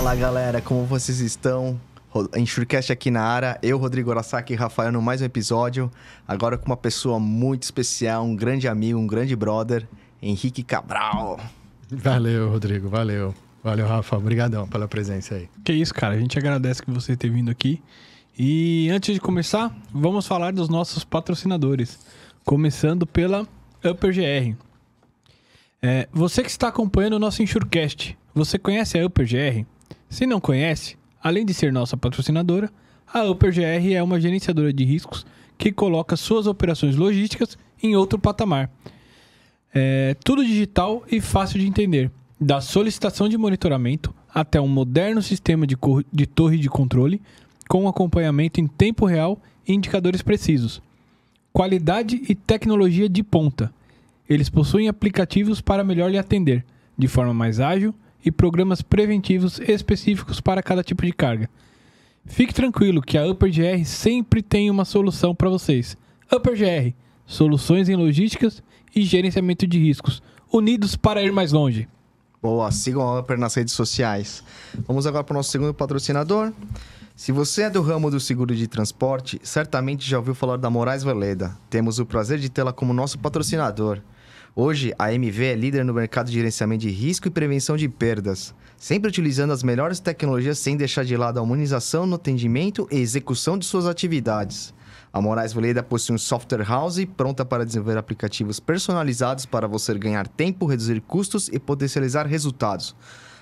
Fala galera, como vocês estão? Insurecast aqui na área, eu, Rodrigo Arasaki e Rafael no mais um episódio. Agora com uma pessoa muito especial, um grande amigo, um grande brother, Henrique Cabral. Valeu, Rodrigo, valeu. Valeu, Rafa, obrigadão pela presença aí. Que isso, cara, a gente agradece que você ter vindo aqui. E antes de começar, vamos falar dos nossos patrocinadores. Começando pela UpperGR. Você que está acompanhando o nosso Insurecast, você conhece a UpperGR? Se não conhece, além de ser nossa patrocinadora, a UpperGR é uma gerenciadora de riscos que coloca suas operações logísticas em outro patamar. Tudo digital e fácil de entender, da solicitação de monitoramento até um moderno sistema de torre de controle com acompanhamento em tempo real e indicadores precisos. Qualidade e tecnologia de ponta. Eles possuem aplicativos para melhor lhe atender, de forma mais ágil, e programas preventivos específicos para cada tipo de carga. Fique tranquilo que a UpperGR sempre tem uma solução para vocês. UpperGR, soluções em logísticas e gerenciamento de riscos, unidos para ir mais longe. Boa, sigam a Upper nas redes sociais. Vamos agora para o nosso segundo patrocinador. Se você é do ramo do seguro de transporte, certamente já ouviu falar da Moraes Veleda. Temos o prazer de tê-la como nosso patrocinador. Hoje, a MV é líder no mercado de gerenciamento de risco e prevenção de perdas, sempre utilizando as melhores tecnologias sem deixar de lado a humanização no atendimento e execução de suas atividades. A Moraes Veleda possui um software house pronta para desenvolver aplicativos personalizados para você ganhar tempo, reduzir custos e potencializar resultados.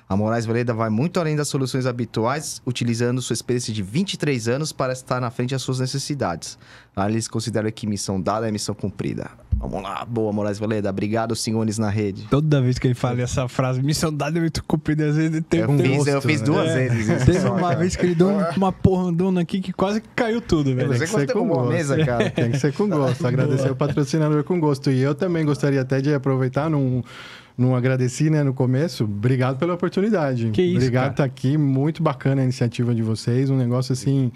A Moraes Veleda vai muito além das soluções habituais, utilizando sua experiência de 23 anos para estar na frente das suas necessidades. Lá eles consideram que missão dada é missão cumprida. Vamos lá, boa, Moraes Veleda. Obrigado, sigam eles na rede. Toda vez que ele fala essa frase, missão dada é muito cumprida, às vezes tem eu fiz duas vezes isso. Teve uma vez que ele deu uma porrandona aqui que quase caiu tudo, velho. Você que derrubou a mesa, cara. Tem que ser com gosto, agradecer o patrocinador com gosto. E eu também gostaria até de aproveitar, não agradeci, né, no começo. Obrigado pela oportunidade. Que isso, obrigado cara. por estar aqui. Muito bacana a iniciativa de vocês. Um negócio, assim,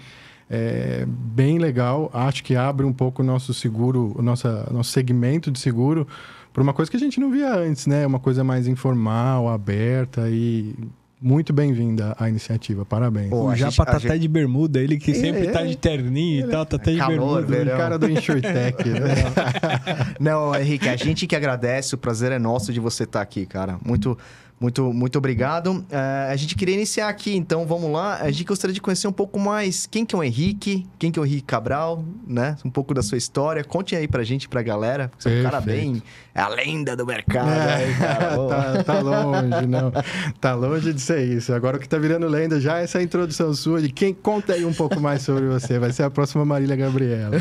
bem legal. Acho que abre um pouco o nosso seguro, nosso segmento de seguro para uma coisa que a gente não via antes, né? Uma coisa mais informal, aberta e... Muito bem-vinda à iniciativa, parabéns. Pô, o Japa tá até de bermuda, ele que sempre tá de terninho e tal, tá até de calor, O bermuda. cara do InsurTech, né? Não, Henrique, a gente que agradece, o prazer é nosso de você estar aqui, cara. Muito obrigado. A gente queria iniciar aqui, então vamos lá. A gente gostaria de conhecer um pouco mais quem que é o Henrique, quem que é o Henrique Cabral, né? Um pouco da sua história. Conte aí pra gente, pra galera. Você é um cara bem... É a lenda do mercado. Aí, cara. Tá longe, não. Tá longe de ser isso. Agora o que tá virando lenda já é essa introdução sua de quem conta aí um pouco mais sobre você. Vai ser a próxima Marília Gabriela.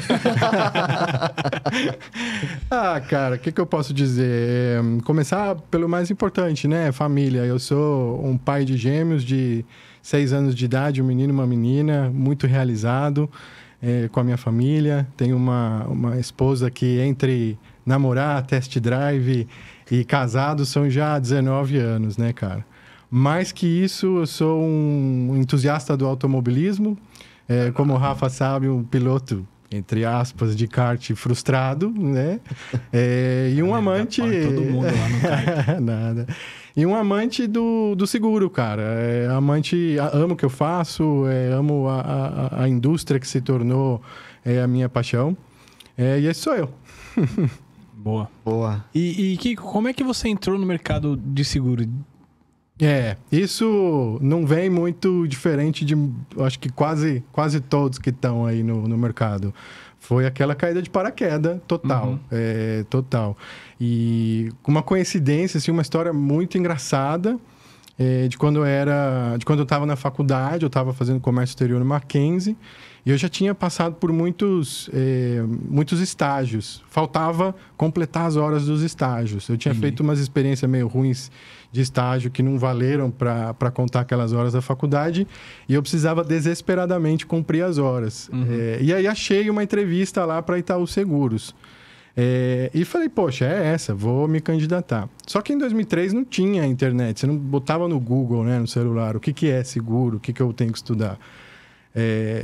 Cara, o que eu posso dizer? Começar pelo mais importante, né? Família. Eu sou um pai de gêmeos de 6 anos de idade, um menino e uma menina, muito realizado com a minha família. Tenho uma esposa que entre namorar, test drive e casado são já 19 anos, né, cara? Mais que isso, eu sou um entusiasta do automobilismo. Como o Rafa sabe, um piloto, entre aspas, de kart frustrado, né? E um amante... Todo mundo lá no kart. Nada. E um amante do seguro, cara. Amo o que eu faço, amo a indústria que se tornou a minha paixão. E esse sou eu. Boa. E como é que você entrou no mercado de seguro? Isso não vem muito diferente de, acho que quase todos que estão aí no mercado. Foi aquela caída de paraquedas total, total. E com uma coincidência, assim, uma história muito engraçada de quando eu estava na faculdade, eu estava fazendo comércio exterior no Mackenzie, e eu já tinha passado por muitos estágios. Faltava completar as horas dos estágios. Eu tinha feito umas experiências meio ruins de estágio que não valeram para contar aquelas horas da faculdade, e eu precisava desesperadamente cumprir as horas. E aí achei uma entrevista lá para Itaú Seguros. E falei, poxa, vou me candidatar. Só que em 2003 não tinha internet, você não botava no Google, né, no celular, o que é seguro, o que eu tenho que estudar.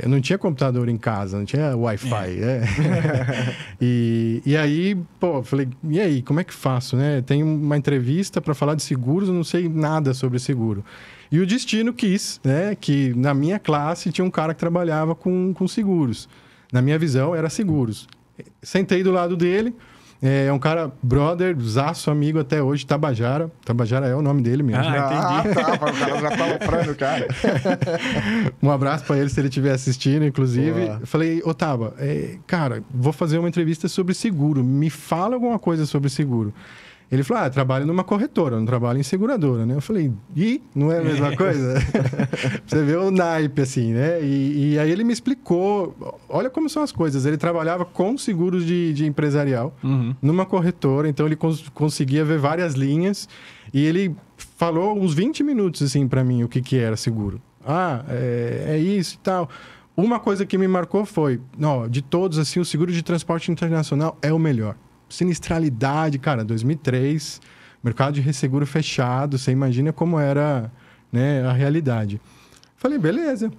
Eu não tinha computador em casa, não tinha Wi-Fi. E aí, falei, e aí, como é que faço, né? Tem uma entrevista para falar de seguros, eu não sei nada sobre seguro. E o destino quis, né? Que na minha classe tinha um cara que trabalhava com seguros. Na minha visão, era seguros. Sentei do lado dele. É um cara, brother, zaço, amigo até hoje, Tabajara. Tabajara é o nome dele mesmo. Entendi. Tá, o cara já tá aloprando, cara. Um abraço pra ele, se ele estiver assistindo, inclusive. Boa. Eu falei, ô Taba, cara, vou fazer uma entrevista sobre seguro. Me fala alguma coisa sobre seguro. Ele falou, trabalho numa corretora, não trabalho em seguradora, né? Eu falei, não é a mesma coisa? Você vê o naipe, assim, né? E aí ele me explicou, olha como são as coisas. Ele trabalhava com seguros de empresarial, numa corretora, então ele conseguia ver várias linhas. E ele falou uns 20 minutos, assim, para mim, o que era seguro. É isso e tal. Uma coisa que me marcou foi, de todos, assim, o seguro de transporte internacional é o melhor. Sinistralidade, cara, 2003, mercado de resseguro fechado, você imagina como era, né, a realidade. Falei, beleza.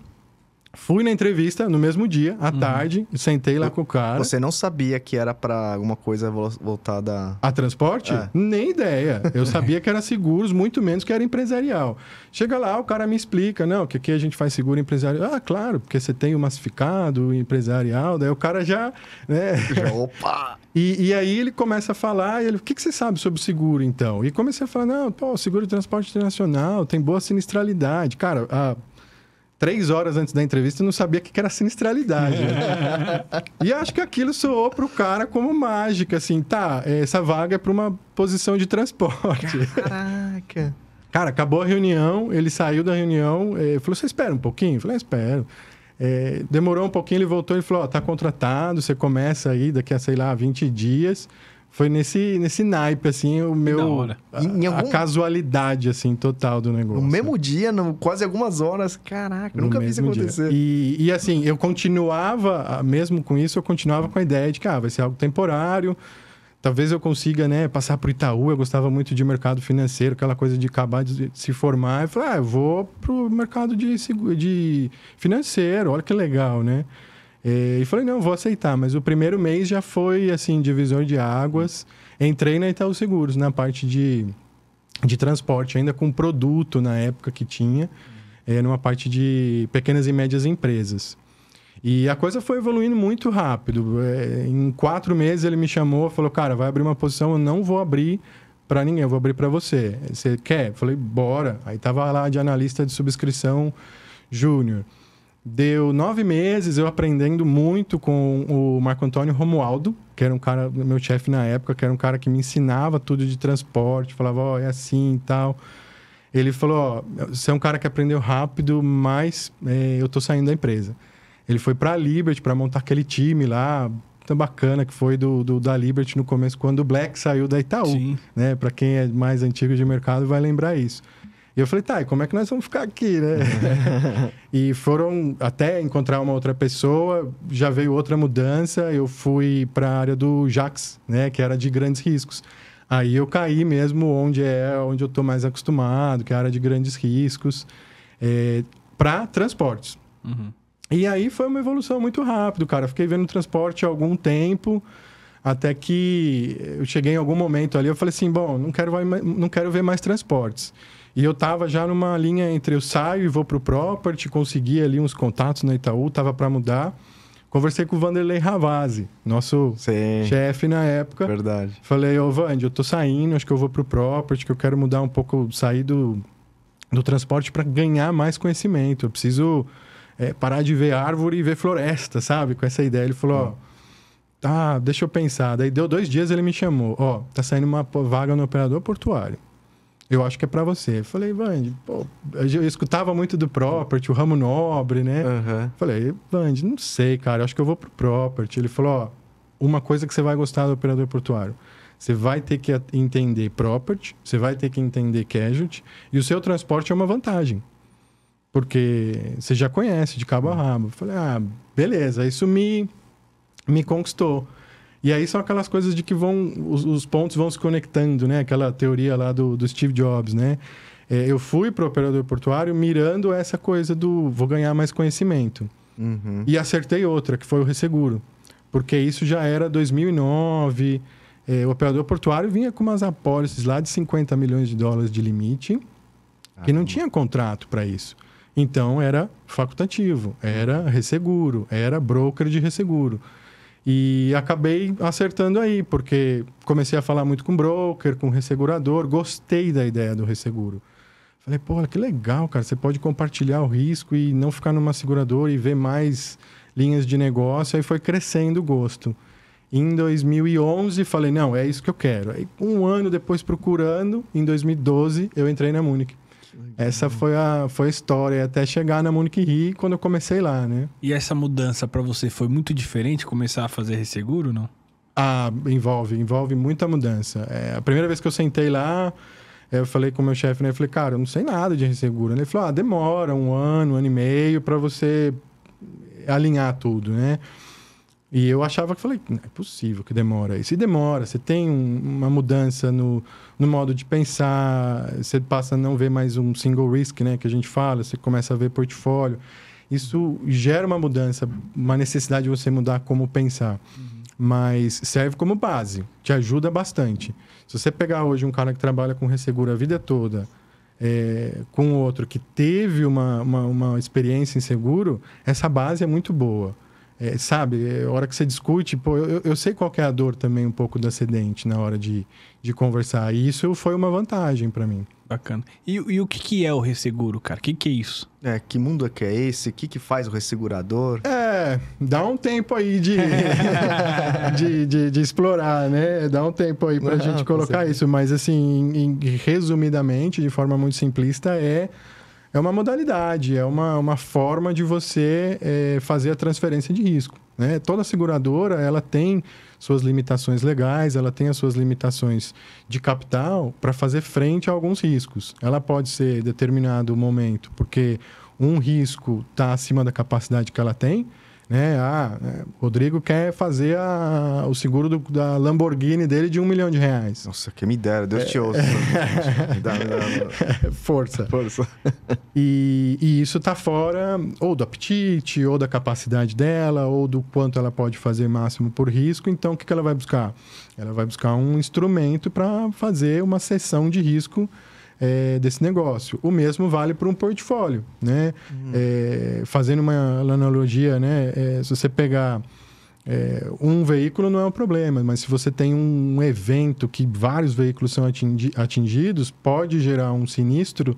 Fui na entrevista no mesmo dia, à tarde, sentei lá com o cara. Você não sabia que era para alguma coisa voltada... A transporte? Nem ideia. Eu sabia que era seguros, muito menos que era empresarial. Chega lá, o cara me explica, não, que aqui a gente faz seguro empresarial. Claro, porque você tem o massificado, o empresarial, daí o cara já, né? Opa! E aí ele começa a falar, o que você sabe sobre o seguro, então? E comecei a falar, não, seguro de transporte internacional, tem boa sinistralidade. Cara, 3 horas antes da entrevista, eu não sabia o que era sinistralidade. E acho que aquilo soou pro cara como mágica, assim, essa vaga é para uma posição de transporte. Caraca! Cara, acabou a reunião, ele saiu da reunião, falou, você espera um pouquinho? Eu falei, espero. Demorou um pouquinho, ele voltou e falou, tá contratado, você começa aí daqui a, sei lá, 20 dias... Foi nesse naipe, assim, o meu... A casualidade, assim, total do negócio. No mesmo dia, quase algumas horas. Caraca, nunca vi isso acontecer. E assim, eu continuava, mesmo com isso, eu continuava com a ideia de que, vai ser algo temporário. Talvez eu consiga, né, passar pro Itaú. Eu gostava muito de mercado financeiro, aquela coisa de acabar de se formar. Eu falei, eu vou pro mercado de financeiro. Olha que legal, né? E falei, não, vou aceitar. Mas o primeiro mês já foi, assim, divisor de águas. Entrei na Itaú Seguros, na parte de transporte, ainda com produto na época que tinha, numa parte de pequenas e médias empresas. E a coisa foi evoluindo muito rápido. Em 4 meses ele me chamou, falou, cara, vai abrir uma posição, eu não vou abrir para ninguém, eu vou abrir para você. Você quer? Eu falei, bora. Aí tava lá de analista de subscrição júnior. Deu 9 meses, eu aprendendo muito com o Marco Antônio Romualdo, que era um cara, meu chefe na época, que era um cara que me ensinava tudo de transporte, falava, é assim e tal. Ele falou, você é um cara que aprendeu rápido, mas eu tô saindo da empresa. Ele foi para a Liberty para montar aquele time lá, tão bacana, que foi da Liberty no começo, quando o Black saiu da Itaú. Sim. Né? Para quem é mais antigo de mercado vai lembrar isso. E eu falei, e como é que nós vamos ficar aqui, né? E foram até encontrar uma outra pessoa, já veio outra mudança, eu fui para a área do Jax, né? Que era de grandes riscos. Aí eu caí mesmo onde eu estou mais acostumado, que é a área de grandes riscos, para transportes. E aí foi uma evolução muito rápida, cara. Fiquei vendo transporte há algum tempo, até que eu cheguei em algum momento ali, eu falei assim, bom, não quero ver mais transportes. E eu estava já numa linha entre eu saio e vou para o property, consegui ali uns contatos na Itaú, estava para mudar. Conversei com o Vanderlei Ravazzi, nosso chefe na época. Verdade. Falei, Vandy, eu tô saindo, acho que eu vou pro property, que eu quero mudar um pouco, sair do transporte para ganhar mais conhecimento. Eu preciso parar de ver árvore e ver floresta, sabe? Com essa ideia. Ele falou, deixa eu pensar. Daí deu 2 dias, ele me chamou. Tá saindo uma vaga no operador portuário. Eu acho que é para você. Eu falei, Vandy, eu escutava muito do property, o ramo nobre, né? Falei, Vandy, não sei, cara, eu acho que eu vou pro property. Ele falou, uma coisa que você vai gostar do operador portuário. Você vai ter que entender property, você vai ter que entender casualty, e o seu transporte é uma vantagem. Porque você já conhece de cabo a rabo. Eu falei, beleza, isso me conquistou. E aí são aquelas coisas de que os pontos vão se conectando, né? Aquela teoria lá do Steve Jobs, né? Eu fui para o operador portuário mirando essa coisa do vou ganhar mais conhecimento. E acertei outra, que foi o resseguro. Porque isso já era 2009. O operador portuário vinha com umas apólices lá de $50 milhões de limite. que não tinha contrato para isso. Então, era facultativo, era resseguro, era broker de resseguro. E acabei acertando aí, porque comecei a falar muito com broker, com ressegurador, gostei da ideia do resseguro. Falei, pô, que legal, cara, você pode compartilhar o risco e não ficar numa seguradora e ver mais linhas de negócio. Aí foi crescendo o gosto. Em 2011, falei, não, é isso que eu quero. Aí, um ano depois procurando, em 2012, eu entrei na Munich. Essa foi a história, até chegar na Munich Re, quando eu comecei lá, né? E essa mudança para você foi muito diferente, começar a fazer resseguro, não? Ah, envolve muita mudança. A primeira vez que eu sentei lá, eu falei com o meu chefe, né? Eu falei, cara, eu não sei nada de resseguro. Ele falou, demora um ano e meio para você alinhar tudo, né? E eu achava que, falei, não é possível que demora. E se demora, você tem uma mudança no modo de pensar, você passa a não ver mais um single risk, né, que a gente fala, você começa a ver portfólio. Isso gera uma mudança, uma necessidade de você mudar como pensar. Mas serve como base, te ajuda bastante. Se você pegar hoje um cara que trabalha com resseguro a vida toda, com outro que teve uma experiência em seguro, essa base é muito boa. Sabe, a hora que você discute, pô, eu sei qual que é a dor também um pouco do acidente na hora de conversar. E isso foi uma vantagem para mim. Bacana. E o que é o resseguro, cara? O que é isso? Que mundo é que é esse? O que faz o ressegurador? Dá um tempo aí de explorar, né? Dá um tempo aí pra gente colocar isso. Mas, assim, resumidamente, de forma muito simplista, é uma modalidade, é uma forma de você fazer a transferência de risco, né? Toda seguradora, ela tem suas limitações legais, ela tem as suas limitações de capital para fazer frente a alguns riscos. Ela pode ser determinado momento porque um risco está acima da capacidade que ela tem, né? Rodrigo quer fazer o seguro da Lamborghini dele de R$1 milhão. Nossa, que me dera, Deus te ouça. Me dá. Força. E isso está fora ou do apetite, ou da capacidade dela, ou do quanto ela pode fazer máximo por risco. Então, o que ela vai buscar? Ela vai buscar um instrumento para fazer uma cessão de risco desse negócio. O mesmo vale para um portfólio, né? Fazendo uma analogia, né? Se você pegar um veículo não é um problema, mas se você tem um evento que vários veículos são atingidos, pode gerar um sinistro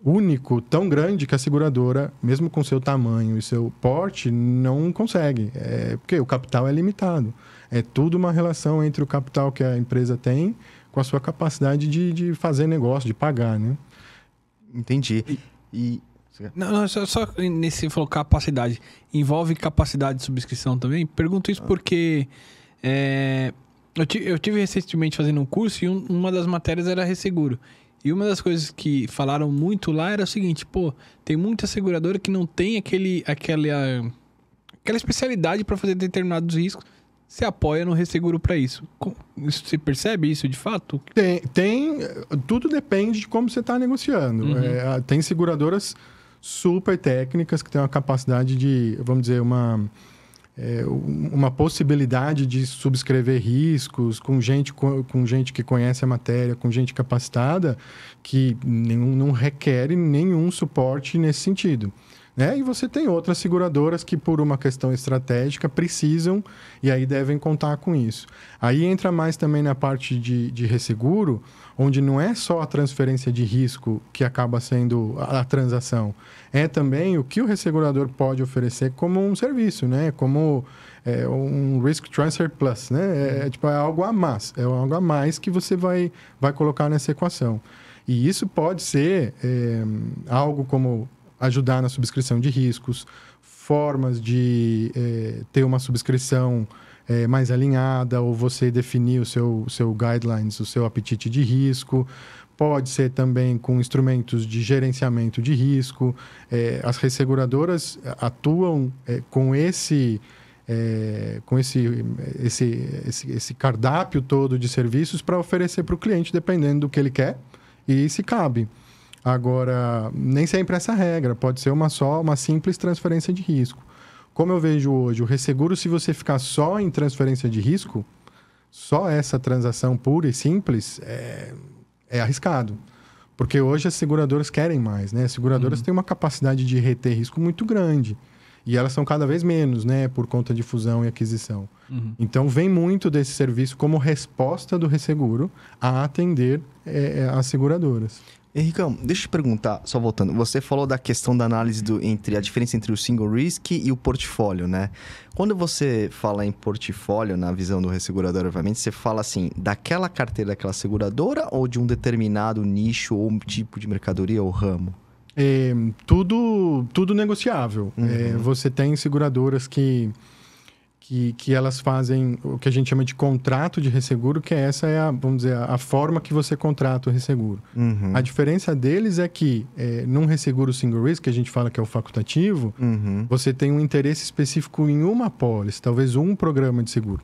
único tão grande que a seguradora, mesmo com seu tamanho e seu porte, não consegue. Porque o capital é limitado. É tudo uma relação entre o capital que a empresa tem com a sua capacidade de fazer negócio, de pagar, né? Entendi. Não, só nesse falou capacidade. Envolve capacidade de subscrição também? Pergunto isso porque eu tive recentemente fazendo um curso e uma das matérias era resseguro. E uma das coisas que falaram muito lá era o seguinte, pô, tem muita seguradora que não tem aquela especialidade para fazer determinados riscos. Você apoia no resseguro para isso. Você percebe isso de fato? Tudo depende de como você está negociando. Tem seguradoras super técnicas que têm uma capacidade de, vamos dizer, uma possibilidade de subscrever riscos com gente que conhece a matéria, com gente capacitada, que não requer nenhum suporte nesse sentido. Né? E você tem outras seguradoras que, por uma questão estratégica, precisam e aí devem contar com isso. Aí entra mais também na parte de resseguro, onde não é só a transferência de risco que acaba sendo a transação. É também o que o ressegurador pode oferecer como um serviço, né? Como um Risk Transfer Plus. Né? É algo a mais. É algo a mais que você vai colocar nessa equação. E isso pode ser algo como ajudar na subscrição de riscos, formas de ter uma subscrição mais alinhada, ou você definir o seu guidelines, o seu apetite de risco. Pode ser também com instrumentos de gerenciamento de risco. As resseguradoras atuam com esse cardápio todo de serviços para oferecer para o cliente, dependendo do que ele quer e se cabe. Agora, nem sempre essa regra. Pode ser uma simples transferência de risco. Como eu vejo hoje, o resseguro, se você ficar só em transferência de risco, só essa transação pura e simples, é arriscado. Porque hoje as seguradoras querem mais, né? As seguradoras têm uma capacidade de reter risco muito grande. E elas são cada vez menos, né? Por conta de fusão e aquisição. Então, vem muito desse serviço como resposta do resseguro a atender as seguradoras. Henricão, deixa eu te perguntar, só voltando. Você falou da questão da análise entre a diferença entre o single risk e o portfólio, né? Quando você fala em portfólio, na visão do ressegurador, obviamente, você fala assim, daquela carteira daquela seguradora ou de um determinado nicho ou um tipo de mercadoria ou ramo? Tudo negociável. Você tem seguradoras que elas fazem o que a gente chama de contrato de resseguro, que essa é vamos dizer, a forma que você contrata o resseguro. A diferença deles é que, num resseguro single risk, que a gente fala que é o facultativo, você tem um interesse específico em uma apólice, talvez um programa de seguro.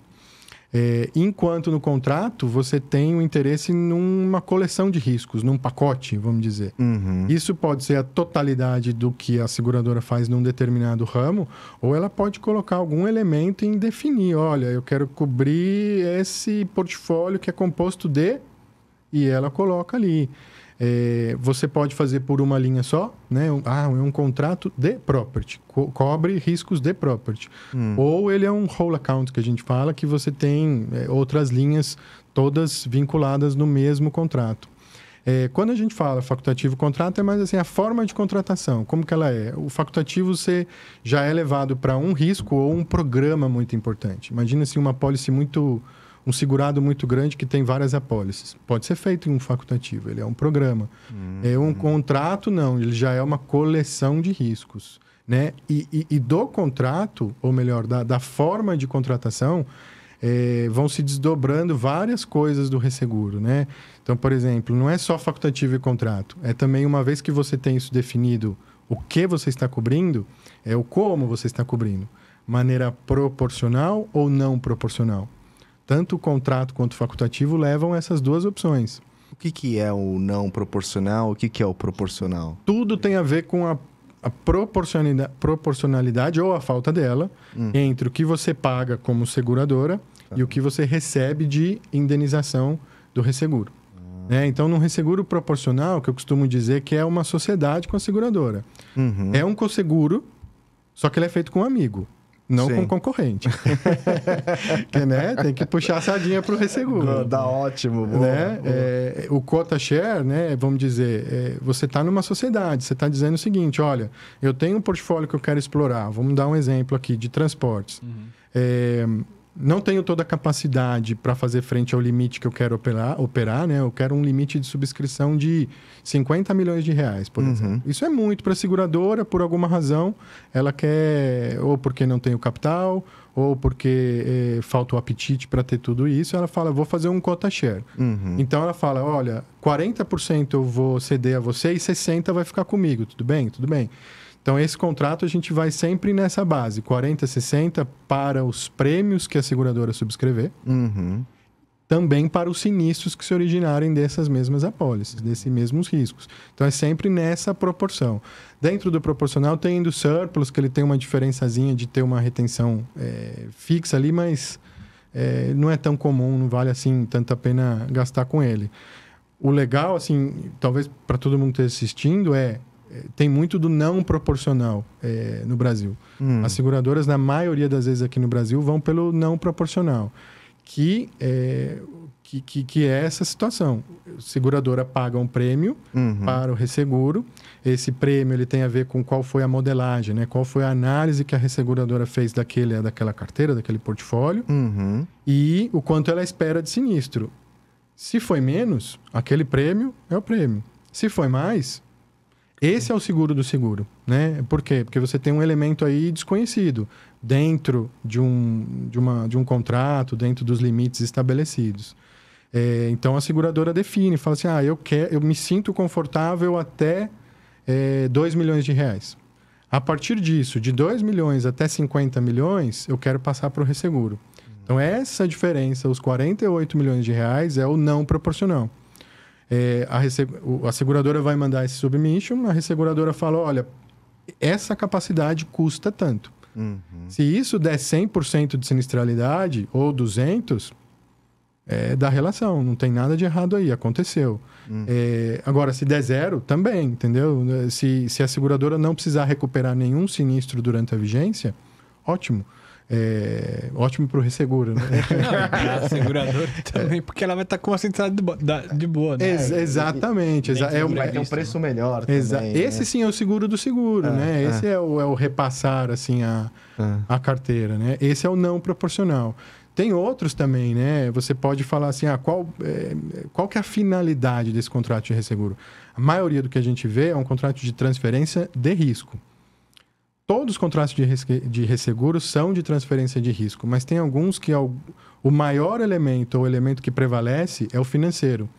Enquanto no contrato, você tem um interesse numa coleção de riscos, num pacote, vamos dizer. Isso pode ser a totalidade do que a seguradora faz num determinado ramo, ou ela pode colocar algum elemento em definir, olha, eu quero cobrir esse portfólio que é composto de... E ela coloca ali. Você pode fazer por uma linha só, né? É um contrato de property, cobre riscos de property. Ou ele é um whole account, que a gente fala, que você tem outras linhas todas vinculadas no mesmo contrato. Quando a gente fala facultativo contrato, é mais assim, a forma de contratação, como que ela é. O facultativo você já é levado para um risco ou um programa muito importante. Imagina assim, uma apólice um segurado muito grande que tem várias apólices. Pode ser feito em um facultativo, ele é um programa. Um contrato, não, ele já é uma coleção de riscos, né? E do contrato, ou melhor, da forma de contratação, vão se desdobrando várias coisas do resseguro, né? Então, por exemplo, não é só facultativo e contrato, é também, uma vez que você tem isso definido, o que você está cobrindo, é o como você está cobrindo. Maneira proporcional ou não proporcional. Tanto o contrato quanto o facultativo levam essas duas opções. O que é o não proporcional? O que é o proporcional? Tudo tem a ver com a proporcionalidade ou a falta dela entre o que você paga como seguradora e o que você recebe de indenização do resseguro. Então, no resseguro proporcional, que eu costumo dizer que é uma sociedade com a seguradora. É um cosseguro, só que ele é feito com um amigo. Não com concorrente. Que, né? Tem que puxar a sardinha para o resseguro. Dá ótimo. Boa, né? boa. O quota share, né? Vamos dizer, você está numa sociedade, você está dizendo o seguinte, olha, eu tenho um portfólio que eu quero explorar. Vamos dar um exemplo aqui de transportes. Não tenho toda a capacidade para fazer frente ao limite que eu quero operar, né? Eu quero um limite de subscrição de 50 milhões de reais, por exemplo. Isso é muito para a seguradora, por alguma razão. Ela quer, ou porque não tem o capital, ou porque falta o apetite para ter tudo isso. Ela fala, vou fazer um quota share. Então, ela fala, olha, 40% eu vou ceder a você e 60% vai ficar comigo. Tudo bem? Tudo bem. Então, esse contrato a gente vai sempre nessa base, 40, 60 para os prêmios que a seguradora subscrever, também para os sinistros que se originarem dessas mesmas apólices, desses mesmos riscos. Então, é sempre nessa proporção. Dentro do proporcional tem do surplus, que ele tem uma diferençazinha de ter uma retenção fixa ali, mas não é tão comum, não vale assim tanto a pena gastar com ele. O legal, assim, talvez para todo mundo esteja assistindo, tem muito do não proporcional no Brasil. As seguradoras, na maioria das vezes aqui no Brasil, vão pelo não proporcional, que é essa situação. A seguradora paga um prêmio para o resseguro. Esse prêmio ele tem a ver com qual foi a modelagem, né? Qual foi a análise que a resseguradora fez daquela carteira, daquele portfólio, e o quanto ela espera de sinistro. Se foi menos, aquele prêmio é o prêmio. Se foi mais... Esse é o seguro do seguro, né? Por quê? Porque você tem um elemento aí desconhecido dentro de um contrato, dentro dos limites estabelecidos. Então, a seguradora define, fala assim, eu me sinto confortável até 2 milhões de reais. A partir disso, de 2 milhões até 50 milhões, eu quero passar para o resseguro. Então, essa diferença, os 48 milhões de reais, é o não proporcional. A seguradora vai mandar esse submission, a resseguradora fala, olha, essa capacidade custa tanto. Se isso der 100% de sinistralidade ou 200%, da relação. Não tem nada de errado aí, aconteceu. Agora, se der zero, também, entendeu? Se a seguradora não precisar recuperar nenhum sinistro durante a vigência, ótimo. Ótimo para o resseguro, né? Não, a seguradora também, porque ela vai estar com uma central de boa, né? Exatamente. Vai ter um preço melhor também, Esse sim é o seguro do seguro, né? Esse é o repassar, assim, a carteira, né? Esse é o não proporcional. Tem outros também, né? Você pode falar assim, qual que é a finalidade desse contrato de resseguro? A maioria do que a gente vê é um contrato de transferência de risco. Todos os contratos de resseguro são de transferência de risco, mas tem alguns que o maior elemento, ou o elemento que prevalece, é o financeiro.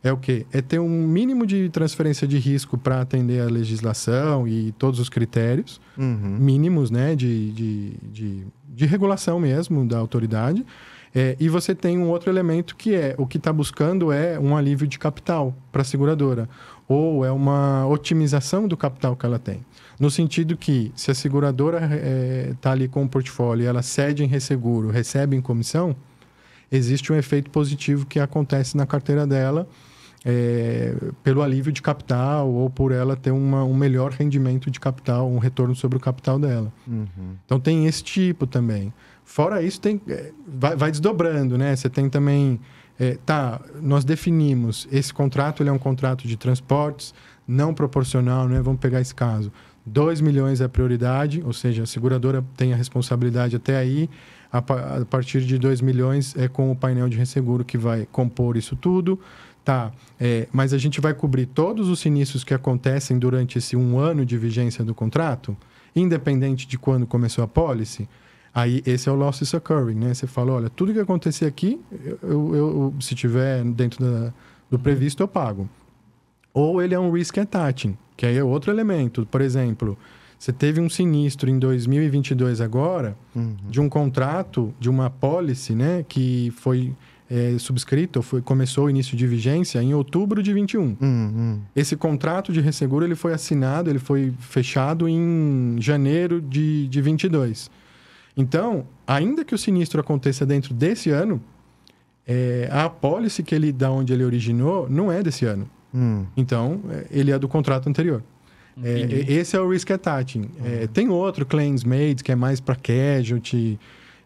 É o quê? É ter um mínimo de transferência de risco para atender a legislação e todos os critérios mínimos, né, de regulação mesmo da autoridade. E você tem um outro elemento que o que está buscando é um alívio de capital para a seguradora, ou é uma otimização do capital que ela tem. No sentido que, se a seguradora está ali com o portfólio e ela cede em resseguro, recebe em comissão, existe um efeito positivo que acontece na carteira dela pelo alívio de capital ou por ela ter um melhor rendimento de capital, um retorno sobre o capital dela. Então, tem esse tipo também. Fora isso, vai desdobrando, né? Você tem também... nós definimos, esse contrato ele é um contrato de transportes não proporcional, né? Vamos pegar esse caso. 2 milhões é a prioridade, ou seja, a seguradora tem a responsabilidade até aí. A partir de 2 milhões é com o painel de resseguro que vai compor isso tudo. Mas a gente vai cobrir todos os sinistros que acontecem durante esse 1 ano de vigência do contrato, independente de quando começou a pólice. Aí, esse é o losses occurring, né? Você fala, olha, tudo que acontecer aqui, se tiver dentro do previsto, eu pago. Ou ele é um risk attaching, que aí é outro elemento. Por exemplo, você teve um sinistro em 2022 agora, de um contrato, de uma policy, né? Que foi subscrito, começou o início de vigência em outubro de 21. Esse contrato de resseguro, ele foi assinado, ele foi fechado em janeiro de 22. Então, ainda que o sinistro aconteça dentro desse ano, a apólice da onde ele originou não é desse ano. Então, ele é do contrato anterior. Esse é o risk attaching. Tem outro, claims made, que é mais para casualty,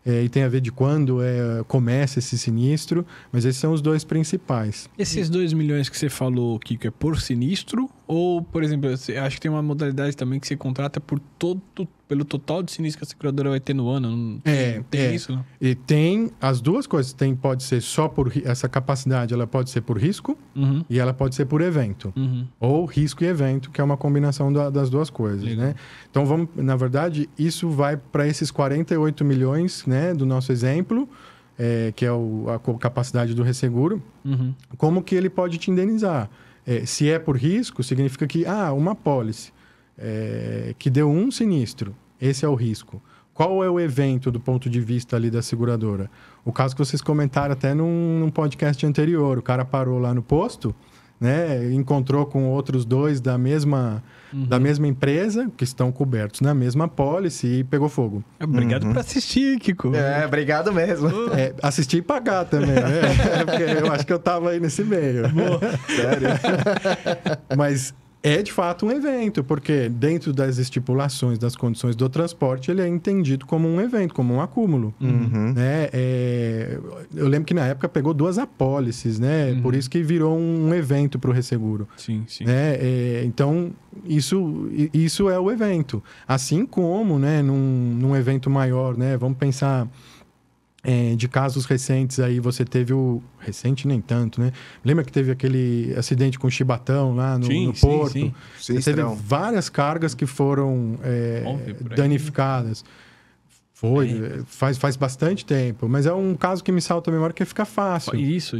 e tem a ver de quando começa esse sinistro, mas esses são os dois principais. Esses 2 milhões que você falou, Kiko, é por sinistro? Ou, por exemplo, acho que tem uma modalidade também que você contrata pelo total de sinistro que a seguradora vai ter no ano? Tem isso? Não? E tem as duas coisas. Pode ser só por... Essa capacidade, ela pode ser por risco e ela pode ser por evento. Ou risco e evento, que é uma combinação das duas coisas, né? Então, na verdade, isso vai para esses 48 milhões, né, do nosso exemplo, que é a capacidade do resseguro. Como que ele pode te indenizar? Se é por risco, significa que uma apólice que deu um sinistro, esse é o risco. Qual é o evento do ponto de vista ali da seguradora? O caso que vocês comentaram até num podcast anterior, o cara parou lá no posto, né, encontrou com outros 2 da mesma empresa, que estão cobertos na mesma apólice e pegou fogo. Obrigado por assistir, Kiko. Obrigado mesmo. Assistir e pagar também, né? Porque eu acho que eu tava aí nesse meio. Sério? Mas é de fato um evento, porque dentro das estipulações, das condições do transporte, ele é entendido como um evento, como um acúmulo. Né? Eu lembro que na época pegou 2 apólices, né? Por isso que virou um evento para o resseguro. Sim. Né? Então, isso é o evento. Assim como, né, num evento maior, né? Vamos pensar... de casos recentes aí, você teve recente nem tanto, né? Lembra que teve aquele acidente com o Chibatão lá no Porto? Sim. Você teve várias cargas que foram danificadas. Faz bastante tempo. Mas é um caso que me salta a memória que fica fácil. Isso.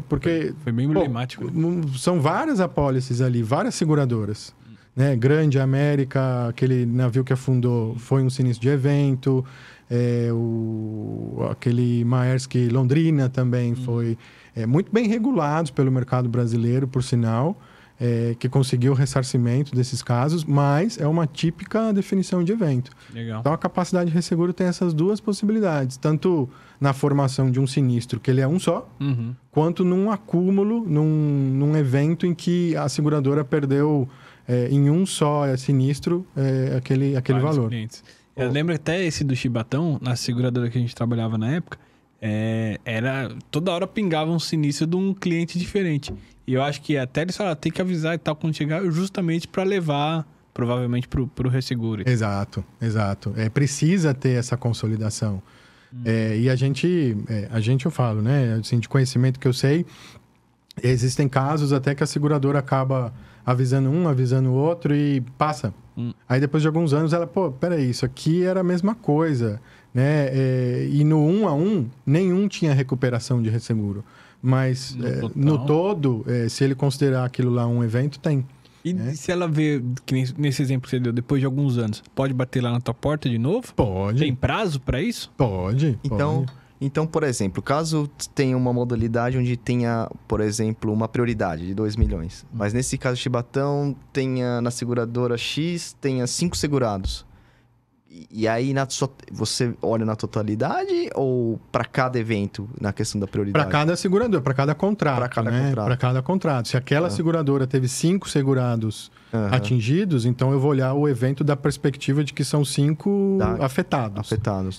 Porque... Foi bem emblemático. São várias apólices ali, várias seguradoras. Né? Grande América, aquele navio que afundou, foi um sinistro de evento... aquele Maersk Londrina também foi muito bem regulados pelo mercado brasileiro, por sinal. que conseguiu o ressarcimento desses casos, mas é uma típica definição de evento. Legal. Então, a capacidade de resseguro tem essas duas possibilidades, tanto na formação de um sinistro, que ele é um só, quanto num acúmulo, num evento em que a seguradora perdeu em um só sinistro aquele valor. Clientes. Eu lembro até esse do Chibatão, na seguradora que a gente trabalhava na época, era toda hora pingava um sinistro de um cliente diferente. E eu acho que até eles falaram, tem que avisar e tal quando chegar, justamente para levar, provavelmente, pro resseguro. Exato. Precisa ter essa consolidação. E a gente, eu falo, né? Assim, de conhecimento que eu sei, existem casos até que a seguradora acaba avisando um, avisando o outro e passa. Aí depois de alguns anos ela, peraí, isso aqui era a mesma coisa, né? E no 1 a 1, nenhum tinha recuperação de resseguro. Mas no todo, se ele considerar aquilo lá um evento, tem. E se ela vê, que nesse exemplo que você deu, depois de alguns anos, pode bater lá na tua porta de novo? Pode. Tem prazo para isso? Pode. Então, por exemplo, caso tenha uma modalidade onde tenha, por exemplo, uma prioridade de 2 milhões, mas nesse caso Chibatão tenha na seguradora X, tenha 5 segurados. E aí você olha na totalidade ou para cada evento na questão da prioridade? Para cada seguradora, para cada contrato. Para cada contrato. Se aquela seguradora teve 5 segurados atingidos, então eu vou olhar o evento da perspectiva de que são 5 afetados.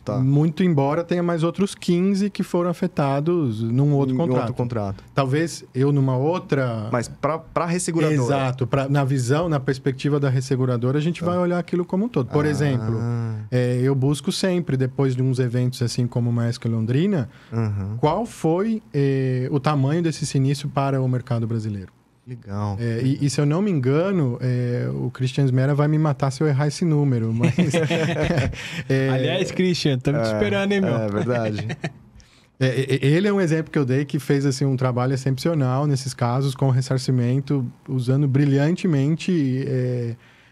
Tá. Muito embora tenha mais outros 15 que foram afetados num outro contrato. Talvez eu numa outra... Mas para resseguradora. Exato. Na visão, na perspectiva da resseguradora, a gente vai olhar aquilo como um todo. Por exemplo... eu busco sempre, depois de uns eventos assim como o Maersk Londrina, qual foi o tamanho desse sinistro para o mercado brasileiro. Legal. E se eu não me engano, o Christian Smera vai me matar se eu errar esse número. Mas, aliás, Christian, estamos te esperando, hein, meu? É verdade. Ele é um exemplo que eu dei que fez assim, um trabalho excepcional nesses casos, com ressarcimento, usando brilhantemente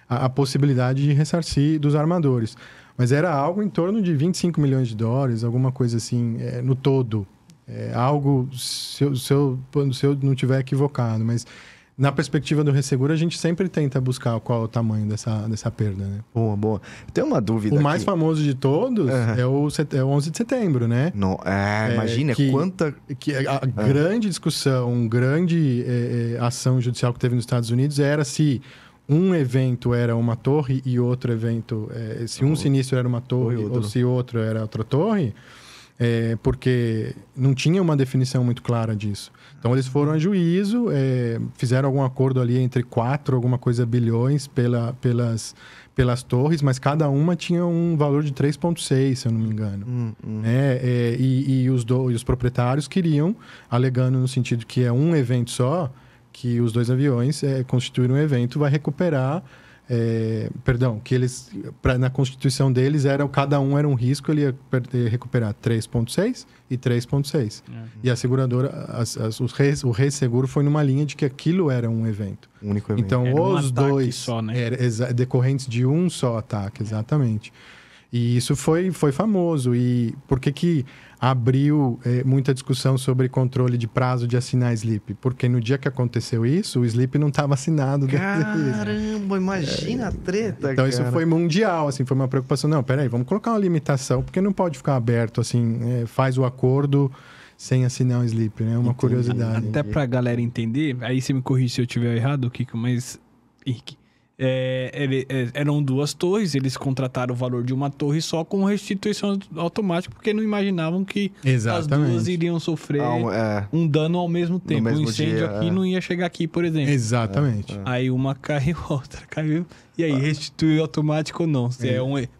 a possibilidade de ressarcir dos armadores. Mas era algo em torno de 25 milhões de dólares, alguma coisa assim, no todo. Algo, se eu não estiver equivocado, mas na perspectiva do resseguro, a gente sempre tenta buscar qual é o tamanho dessa perda, né? Boa. Tem uma dúvida O mais famoso de todos é o 11 de setembro, né? Imagina quanta... A grande discussão, grande ação judicial que teve nos Estados Unidos era se um evento era uma torre e outro evento... se um sinistro era uma torre ou se outro era outra torre... porque não tinha uma definição muito clara disso. Então, eles foram a juízo, fizeram algum acordo ali entre 4, alguma coisa, bilhões pelas torres, mas cada uma tinha um valor de 3,6, se eu não me engano. E os proprietários queriam, alegando no sentido que é um evento só, que os 2 aviões constituíram um evento, vai recuperar... que eles, na constituição deles, cada um era um risco, ele ia recuperar 3,6 e 3,6. E a seguradora, o resseguro foi numa linha de que aquilo era um evento. Um único evento. Então, era os dois só, né? decorrentes de um só ataque, exatamente. E isso foi famoso. E por que abriu muita discussão sobre controle de prazo de assinar slip? Porque no dia que aconteceu isso, o slip não estava assinado. Caramba, imagina a treta, Então, isso foi mundial, assim, foi uma preocupação. Não, peraí, vamos colocar uma limitação, porque não pode ficar aberto, assim, faz o acordo sem assinar o slip, né? Uma curiosidade. Até pra galera entender, aí você me corrige se eu estiver errado, Kiko, mas... Henrique, eram 2 torres, eles contrataram o valor de uma torre só com restituição automática, porque não imaginavam que as duas iriam sofrer um dano ao mesmo tempo. Um incêndio aqui não ia chegar aqui, por exemplo. Exatamente. Aí uma caiu, outra caiu. E aí, restituiu automático ou não?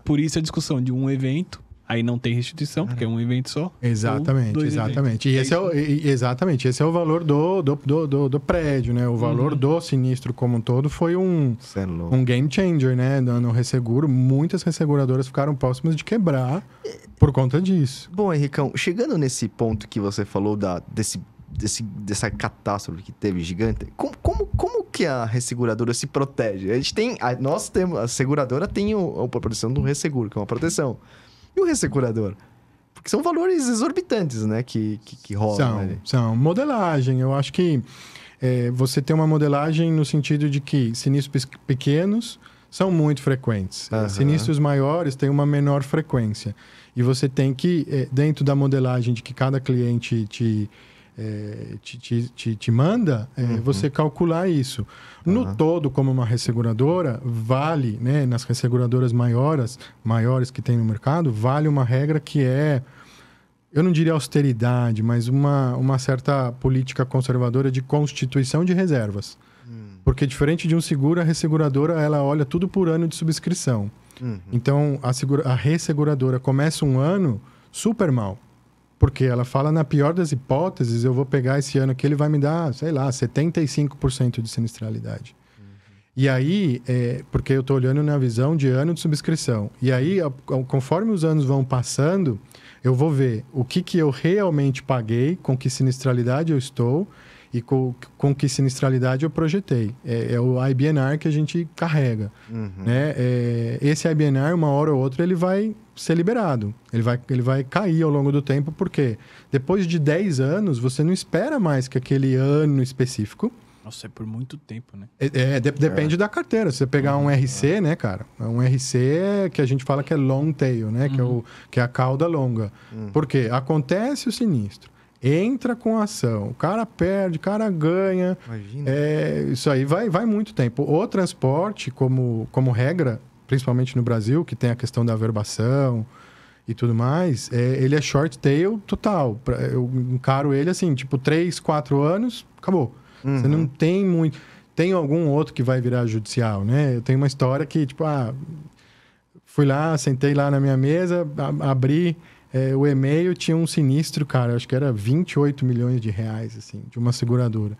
Por isso a discussão de um evento. Aí não tem restituição, porque é um evento só. Exatamente. E esse é o valor do prédio, né? O valor do sinistro como um todo foi um game changer, né? No resseguro, muitas resseguradoras ficaram próximas de quebrar por conta disso. Bom, Henricão, chegando nesse ponto que você falou dessa catástrofe que teve gigante, como que a resseguradora se protege? A seguradora tem a proteção do resseguro, que é uma proteção. E o ressegurador? Porque são valores exorbitantes, né? Que rolam. São modelagem. Eu acho que você tem uma modelagem no sentido de que sinistros pequenos são muito frequentes. Sinistros maiores têm uma menor frequência. E você tem que, dentro da modelagem de que cada cliente te manda, você calcular isso. No todo, como uma resseguradora, vale, né, nas resseguradoras maiores que tem no mercado, vale uma regra que é, eu não diria austeridade, mas uma certa política conservadora de constituição de reservas. Porque diferente de um seguro, a resseguradora ela olha tudo por ano de subscrição. Então, a resseguradora começa um ano super mal. Porque ela fala, na pior das hipóteses, eu vou pegar esse ano aqui, ele vai me dar, sei lá, 75% de sinistralidade. E aí, porque eu estou olhando na visão de ano de subscrição. E aí, conforme os anos vão passando, eu vou ver o que eu realmente paguei, com que sinistralidade eu estou e com que sinistralidade eu projetei. É o IBNR que a gente carrega. Né? Esse IBNR, uma hora ou outra, ele vai ser liberado. Ele vai cair ao longo do tempo, porque depois de 10 anos, você não espera mais que aquele ano específico... Nossa, é por muito tempo, né? Depende da carteira. Se você pegar um RC, né, cara? Um RC que a gente fala que é long tail, né? Que é a cauda longa. Por quê? Acontece o sinistro. Entra com a ação. O cara perde, o cara ganha. Imagina. Isso aí vai muito tempo. O transporte, como regra, principalmente no Brasil, que tem a questão da averbação e tudo mais, ele é short tail total. Eu encaro ele assim, tipo 3, 4 anos, acabou. Você não tem muito... Tem algum outro que vai virar judicial, né? Eu tenho uma história que, tipo, fui lá, sentei lá na minha mesa, abri o e-mail, tinha um sinistro, cara, acho que era 28 milhões de reais, assim, de uma seguradora.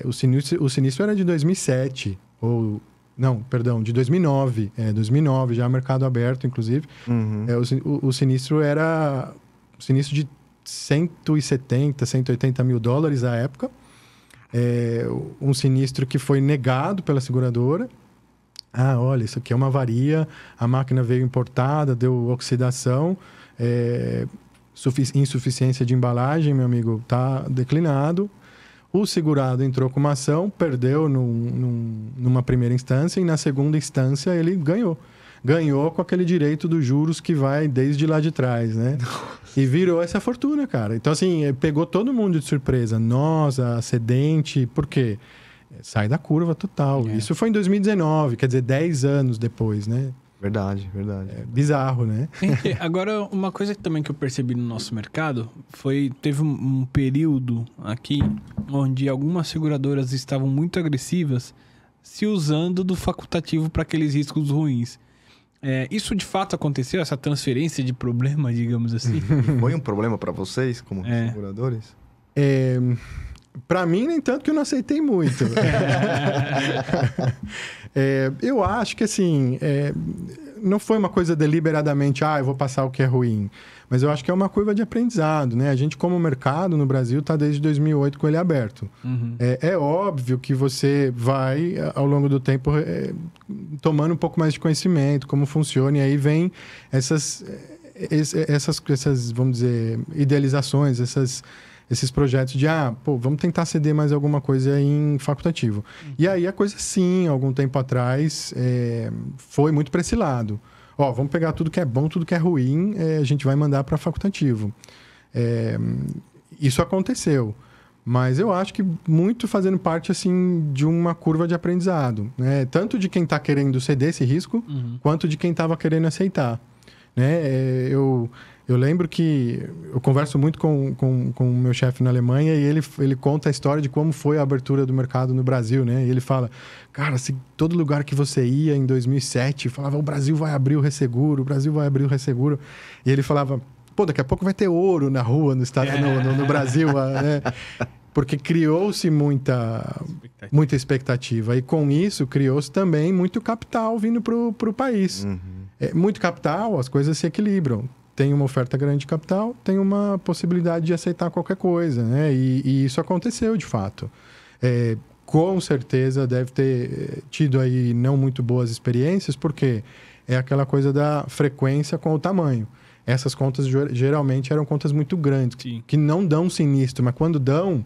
O sinistro era de 2007, ou... Não, perdão, de 2009. 2009, já mercado aberto, inclusive. O sinistro era... Um sinistro de 170, 180 mil dólares à época. Um sinistro que foi negado pela seguradora. Olha, isso aqui é uma avaria, a máquina veio importada, deu oxidação, insuficiência de embalagem, meu amigo, está declinado. O segurado entrou com uma ação, perdeu numa primeira instância e na segunda instância ele ganhou. Ganhou com aquele direito dos juros que vai desde lá de trás, né? E virou essa fortuna, cara. Então, assim, pegou todo mundo de surpresa. Nós, a cedente, por quê? Sai da curva total. Isso foi em 2019, quer dizer, 10 anos depois, né? Verdade. Bizarro, né? Agora, uma coisa também que eu percebi no nosso mercado teve um período aqui onde algumas seguradoras estavam muito agressivas se usando do facultativo para aqueles riscos ruins. Isso de fato aconteceu? Essa transferência de problema, digamos assim? Foi um problema para vocês, como seguradores? Para mim, nem tanto, que eu não aceitei muito. Eu acho que, assim, não foi uma coisa deliberadamente, eu vou passar o que é ruim. Mas eu acho que é uma curva de aprendizado, né? A gente, como mercado no Brasil, está desde 2008 com ele aberto. É óbvio que você vai, ao longo do tempo, tomando um pouco mais de conhecimento, como funciona, e aí vem essas vamos dizer, idealizações, esses projetos de, vamos tentar ceder mais alguma coisa em facultativo. E aí a coisa, sim, algum tempo atrás, foi muito para esse lado. Vamos pegar tudo que é bom, tudo que é ruim, a gente vai mandar para facultativo. Isso aconteceu. Mas eu acho que muito fazendo parte, assim, de uma curva de aprendizado, né? Tanto de quem está querendo ceder esse risco, quanto de quem estava querendo aceitar. Né? Eu lembro que eu converso muito com o meu chefe na Alemanha e ele conta a história de como foi a abertura do mercado no Brasil, né? E ele fala, cara, se todo lugar que você ia em 2007, falava, o Brasil vai abrir o resseguro, o Brasil vai abrir o resseguro. E ele falava, daqui a pouco vai ter ouro na rua, no Brasil, né? Porque criou-se muita expectativa. E com isso, criou-se também muito capital vindo para o país. Muito capital, as coisas se equilibram. Tem uma oferta grande de capital, tem uma possibilidade de aceitar qualquer coisa, né? E isso aconteceu, de fato. Com certeza deve ter tido aí não muito boas experiências, porque é aquela coisa da frequência com o tamanho. Essas contas geralmente eram contas muito grandes, que não dão sinistro, mas quando dão,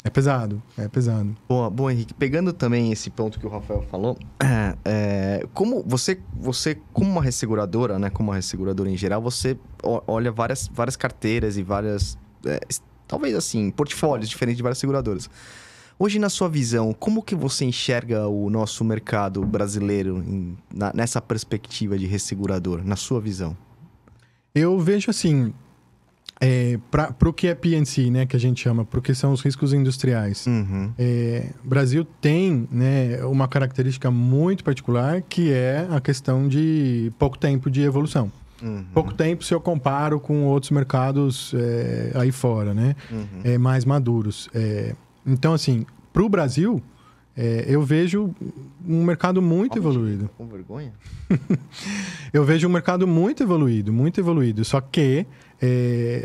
É pesado, é pesado. Bom, Henrique, pegando também esse ponto que o Rafael falou, como você como uma resseguradora, né, como uma resseguradora em geral, você olha várias carteiras e várias, talvez assim, portfólios diferentes de várias seguradoras. Hoje, na sua visão, como que você enxerga o nosso mercado brasileiro nessa perspectiva de ressegurador, na sua visão? Eu vejo assim, para o que é P&C, né, que a gente chama, porque são os riscos industriais. O Brasil tem, né, uma característica muito particular, que é a questão de pouco tempo de evolução. Pouco tempo se eu comparo com outros mercados aí fora, né, mais maduros. Então, assim, para o Brasil, eu vejo um mercado muito evoluído. Com vergonha? Eu vejo um mercado muito evoluído, muito evoluído. Só que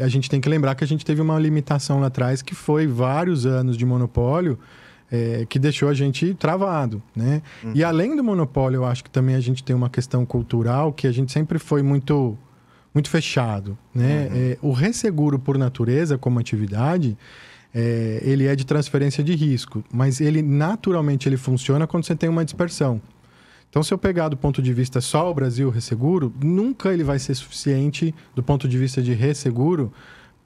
a gente tem que lembrar que a gente teve uma limitação lá atrás, que foi vários anos de monopólio, que deixou a gente travado, né? E além do monopólio, eu acho que também a gente tem uma questão cultural, que a gente sempre foi muito, muito fechado, né? O resseguro, por natureza, como atividade, ele é de transferência de risco, mas ele naturalmente ele funciona quando você tem uma dispersão. Então, se eu pegar do ponto de vista só o Brasil resseguro, nunca ele vai ser suficiente do ponto de vista de resseguro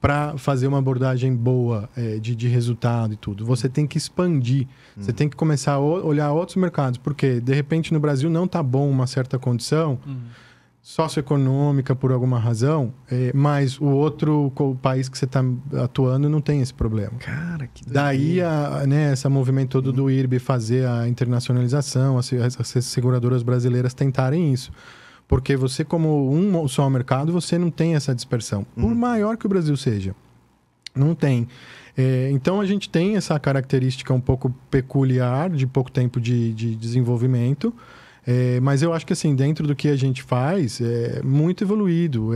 para fazer uma abordagem boa de resultado e tudo. Você tem que expandir, você tem que começar a olhar outros mercados, porque de repente no Brasil não está bom uma certa condição socioeconômica por alguma razão, mas o outro país que você está atuando não tem esse problema. Cara, que Daí, né, esse movimento todo do IRB fazer a internacionalização, as seguradoras brasileiras tentarem isso. Porque você, como um só mercado, você não tem essa dispersão. Por maior que o Brasil seja. Não tem. Então, a gente tem essa característica um pouco peculiar de pouco tempo de desenvolvimento. Mas eu acho que, assim, dentro do que a gente faz, é muito evoluído.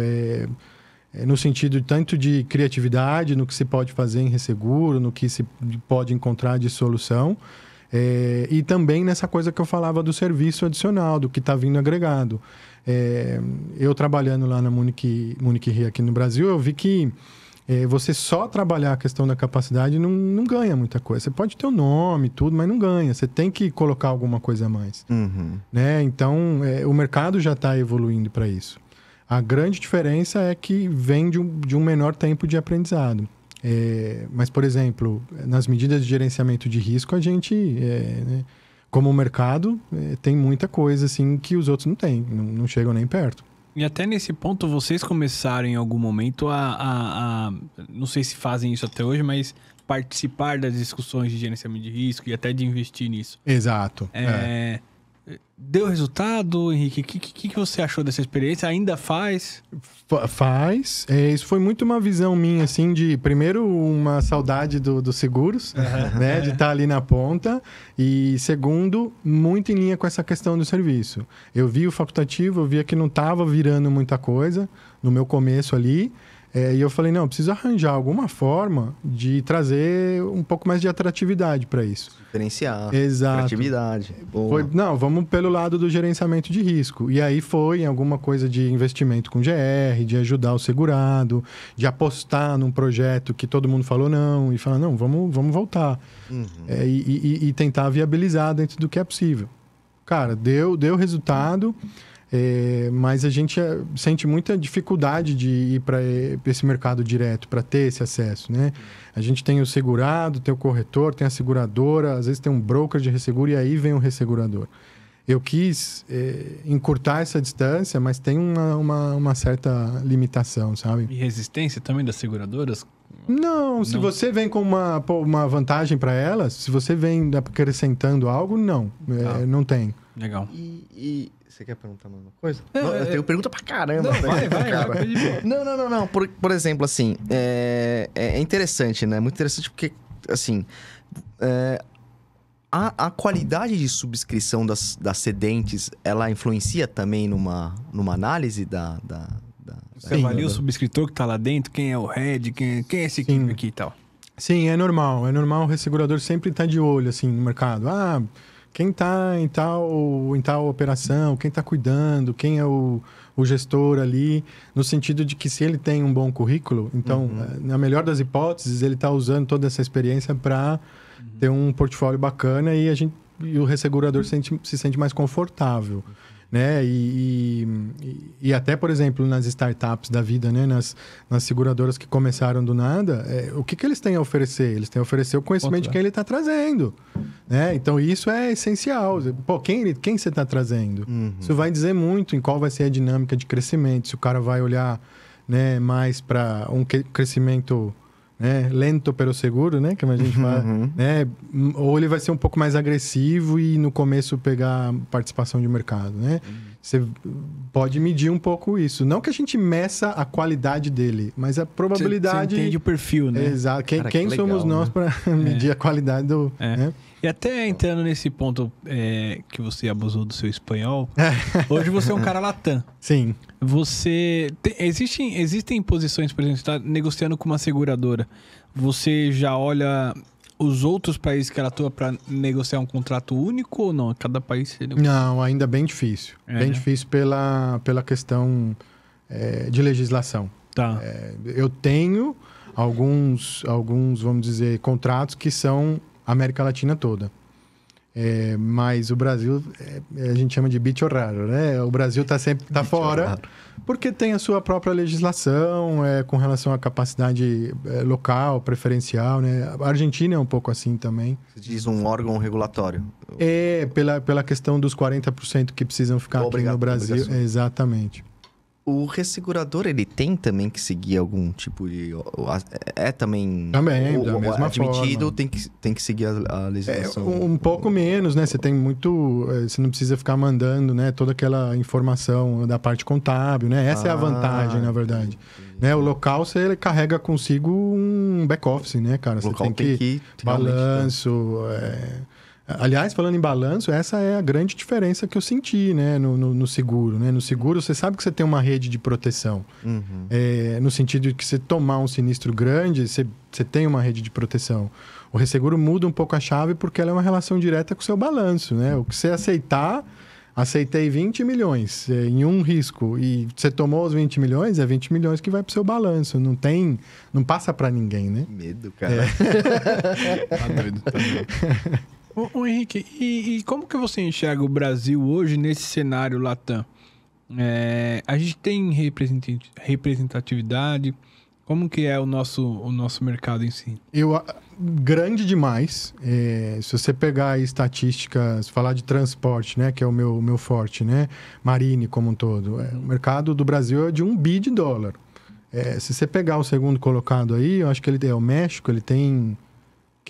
No sentido tanto de criatividade, no que se pode fazer em resseguro, no que se pode encontrar de solução. E também nessa coisa que eu falava do serviço adicional, do que está vindo agregado. Eu trabalhando lá na Munich Re aqui no Brasil, eu vi que você só trabalhar a questão da capacidade não ganha muita coisa. Você pode ter o nome e tudo, mas não ganha. Você tem que colocar alguma coisa a mais. Né? Então, o mercado já está evoluindo para isso. A grande diferença é que vem de um menor tempo de aprendizado. Mas, por exemplo, nas medidas de gerenciamento de risco, a gente, né, como mercado, tem muita coisa assim, que os outros não têm, não chegam nem perto. E até nesse ponto, vocês começaram em algum momento não sei se fazem isso até hoje, mas participar das discussões de gerenciamento de risco e até de investir nisso. Exato. Deu resultado, Henrique? O que você achou dessa experiência? Ainda faz? Faz. Isso foi muito uma visão minha, assim, de... Primeiro, uma saudade dos seguros, né? De estar ali na ponta. E, segundo, muito em linha com essa questão do serviço. Eu vi o facultativo, eu via que não estava virando muita coisa no meu começo ali. E eu falei, não, eu preciso arranjar alguma forma de trazer um pouco mais de atratividade para isso. Diferenciar. Exato. Atratividade. Não, vamos pelo lado do gerenciamento de risco. E aí foi em alguma coisa de investimento com GR, de ajudar o segurado, de apostar num projeto que todo mundo falou não, e falar, não, vamos voltar. E tentar viabilizar dentro do que é possível. Cara, deu resultado... mas a gente sente muita dificuldade de ir para esse mercado direto, para ter esse acesso, né? A gente tem o segurado, tem o corretor, tem a seguradora, às vezes tem um broker de resseguro e aí vem o ressegurador. Eu quis encurtar essa distância, mas tem uma certa limitação, sabe? E resistência também das seguradoras? Não, se você vem com uma vantagem para elas, se você vem acrescentando algo, não. Não tem. Legal. E você quer perguntar mais uma coisa? Eu tenho pergunta pra caramba. Não, vai, cara. Não. Por exemplo, assim, é interessante, né? Muito interessante porque, assim, a qualidade de subscrição das cedentes, ela influencia também numa análise da Você avalia o subscritor que tá lá dentro, quem é o head, quem é esse equipe aqui e tal. Sim, é normal. É normal o ressegurador sempre estar de olho, assim, no mercado. quem está em tal operação, quem está cuidando, quem é o gestor ali, no sentido de que se ele tem um bom currículo, então, na melhor das hipóteses, ele está usando toda essa experiência para ter um portfólio bacana e o ressegurador se sente mais confortável. Né? E até, por exemplo, nas startups da vida, né? nas seguradoras que começaram do nada, o que eles têm a oferecer? Eles têm a oferecer o conhecimento de quem ele está trazendo. Né? Então, isso é essencial. Pô, quem você está trazendo? Isso vai dizer muito em qual vai ser a dinâmica de crescimento. Se o cara vai olhar, né, mais para um crescimento... né? Lento pero seguro, né? Como a gente fala, né? Ou ele vai ser um pouco mais agressivo e no começo pegar participação de mercado, né? Você pode medir um pouco isso. Não que a gente meça a qualidade dele, mas a probabilidade... Você entende o perfil, né? Exato. Cara, quem que somos legal, nós para medir a qualidade do... Né? E até entrando nesse ponto que você abusou do seu espanhol, hoje você é um cara latam. Sim. Existem posições, por exemplo, você está negociando com uma seguradora. Você já olha os outros países que ela atua para negociar um contrato único ou não? Cada país seria... Não, ainda bem difícil. Bem difícil pela questão de legislação. Tá. Eu tenho alguns, vamos dizer, contratos que são América Latina toda. Mas o Brasil, a gente chama de bicho raro, né? O Brasil tá fora, raro. Porque tem a sua própria legislação com relação à capacidade local, preferencial, né? A Argentina é um pouco assim também. Você diz um órgão regulatório. Pela questão dos 40% que precisam ficar aqui no Brasil. Exatamente. O ressegurador, ele tem também que seguir algum tipo de... também... Também, da mesma admitido, forma. tem que seguir a legislação. Um pouco menos, né? Você tem muito... Você não precisa ficar mandando, né, toda aquela informação da parte contábil, né? Essa é a vantagem, na verdade. Né? O local, você carrega consigo um back-office, né, cara? Você tem que balanço... Aliás, falando em balanço, essa é a grande diferença que eu senti, né, no seguro. Né? No seguro, você sabe que você tem uma rede de proteção. No sentido de que você tomar um sinistro grande, você tem uma rede de proteção. O resseguro muda um pouco a chave porque ela é uma relação direta com o seu balanço. Né? O que você aceitei 20 milhões em um risco e você tomou os 20 milhões, é 20 milhões que vai para o seu balanço. Não passa para ninguém, né? Medo, cara. Tá doido. Ô Henrique, e como que você enxerga o Brasil hoje nesse cenário latam? A gente tem representatividade? Como que é o nosso mercado em si? Grande demais. Se você pegar estatísticas, falar de transporte, né, que é o meu forte, né, Marine como um todo, o mercado do Brasil é de $1 bi. Se você pegar o segundo colocado aí, eu acho que ele é o México, ele tem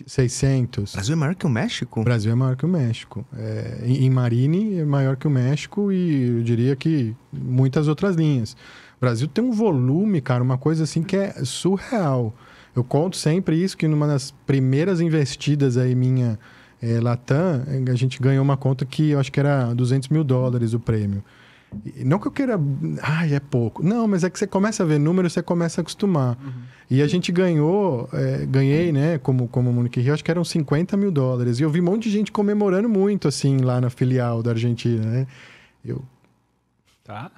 600. O Brasil é maior que o México? O Brasil é maior que o México. Em Marine é maior que o México e eu diria que muitas outras linhas. O Brasil tem um volume, cara, uma coisa assim que é surreal. Eu conto sempre isso, que numa das primeiras investidas aí minha Latam, a gente ganhou uma conta que eu acho que era $200 mil o prêmio. Não que eu queira... é pouco. Não, mas é que você começa a ver números, você começa a acostumar. E a gente ganhei, né, como Munich Re, acho que eram $50 mil. E eu vi um monte de gente comemorando muito, assim, lá na filial da Argentina, né? Tá.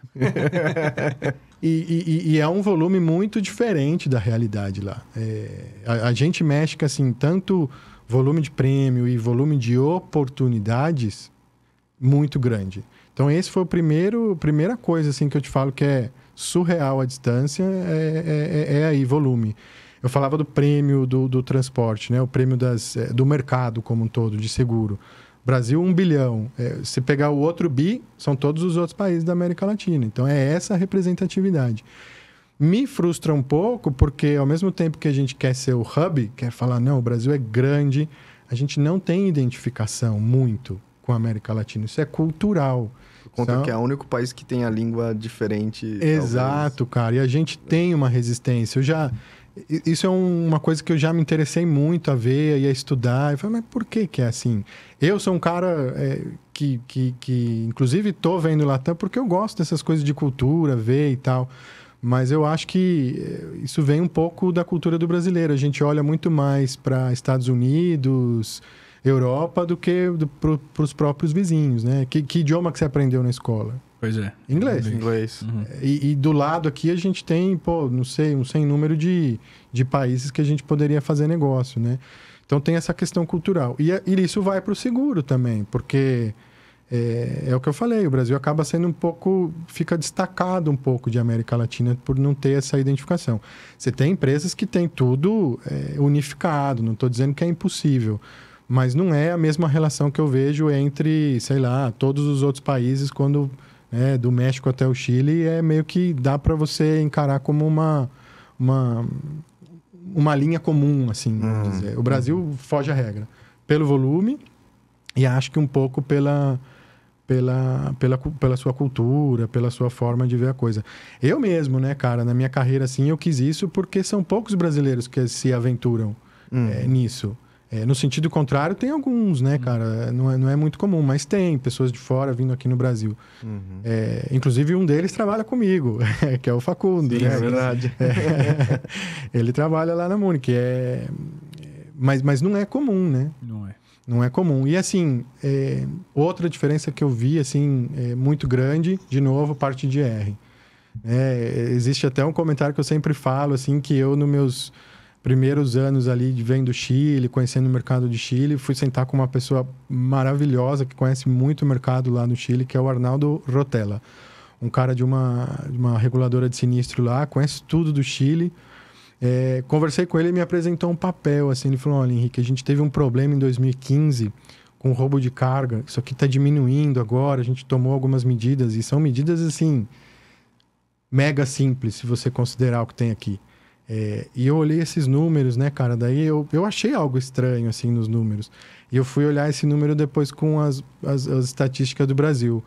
E é um volume muito diferente da realidade lá. A gente mexe, assim, tanto volume de prêmio e volume de oportunidades muito grande. Então, esse foi a primeira coisa assim, que eu te falo que é surreal a distância, aí, volume. Eu falava do prêmio do transporte, né? O prêmio do mercado como um todo, de seguro. Brasil, 1 bilhão. Se pegar o outro bi, são todos os outros países da América Latina. Então, é essa a representatividade. Me frustra um pouco, porque ao mesmo tempo que a gente quer ser o hub, quer falar, não, o Brasil é grande, a gente não tem identificação muito com a América Latina. Isso é cultural. Conta que é o único país que tem a língua diferente. Exato, talvez. Cara. E a gente tem uma resistência. Isso é uma coisa que eu já me interessei muito a ver e a estudar. Eu falei, mas por que é assim? Eu sou um cara que inclusive, estou vendo Latam porque eu gosto dessas coisas de cultura, ver e tal. Mas eu acho que isso vem um pouco da cultura do brasileiro. A gente olha muito mais para Estados Unidos, Europa do que para os próprios vizinhos, né? Que idioma que você aprendeu na escola? Pois é. Inglês. Uhum. E do lado aqui a gente tem, não sei, um sem número de países que a gente poderia fazer negócio, né? Então tem essa questão cultural. E isso vai para o seguro também, porque é o que eu falei, o Brasil acaba sendo fica destacado um pouco de América Latina por não ter essa identificação. Você tem empresas que têm tudo unificado, não estou dizendo que é impossível, mas não é a mesma relação que eu vejo entre, sei lá, todos os outros países quando... do México até o Chile, meio que dá para você encarar como uma linha comum, assim, vamos dizer. O Brasil foge à regra pelo volume e acho que um pouco pela sua cultura, pela sua forma de ver a coisa. Eu mesmo, né, cara, na minha carreira, assim, eu quis isso porque são poucos brasileiros que se aventuram nisso. No sentido contrário, tem alguns, né, cara? Não é muito comum, mas tem pessoas de fora vindo aqui no Brasil. Inclusive, um deles trabalha comigo, que é o Facundo. Sim, né? É verdade. Ele trabalha lá na Munich. Mas não é comum, né? Não é comum. E, assim, outra diferença que eu vi, assim, muito grande, de novo, parte de R. Existe até um comentário que eu sempre falo, assim, que eu, nos meus... primeiros anos ali vendo Chile, conhecendo o mercado de Chile, fui sentar com uma pessoa maravilhosa que conhece muito o mercado lá no Chile, que é o Arnaldo Rotella. Um cara de uma reguladora de sinistro lá, conhece tudo do Chile. Conversei com ele e me apresentou um papel, assim, ele falou, olha, Henrique, a gente teve um problema em 2015 com roubo de carga, isso aqui está diminuindo agora, a gente tomou algumas medidas, e são medidas, assim, mega simples, se você considerar o que tem aqui. E eu olhei esses números, né, cara? Daí eu achei algo estranho, assim, nos números. E eu fui olhar esse número depois com as estatísticas do Brasil.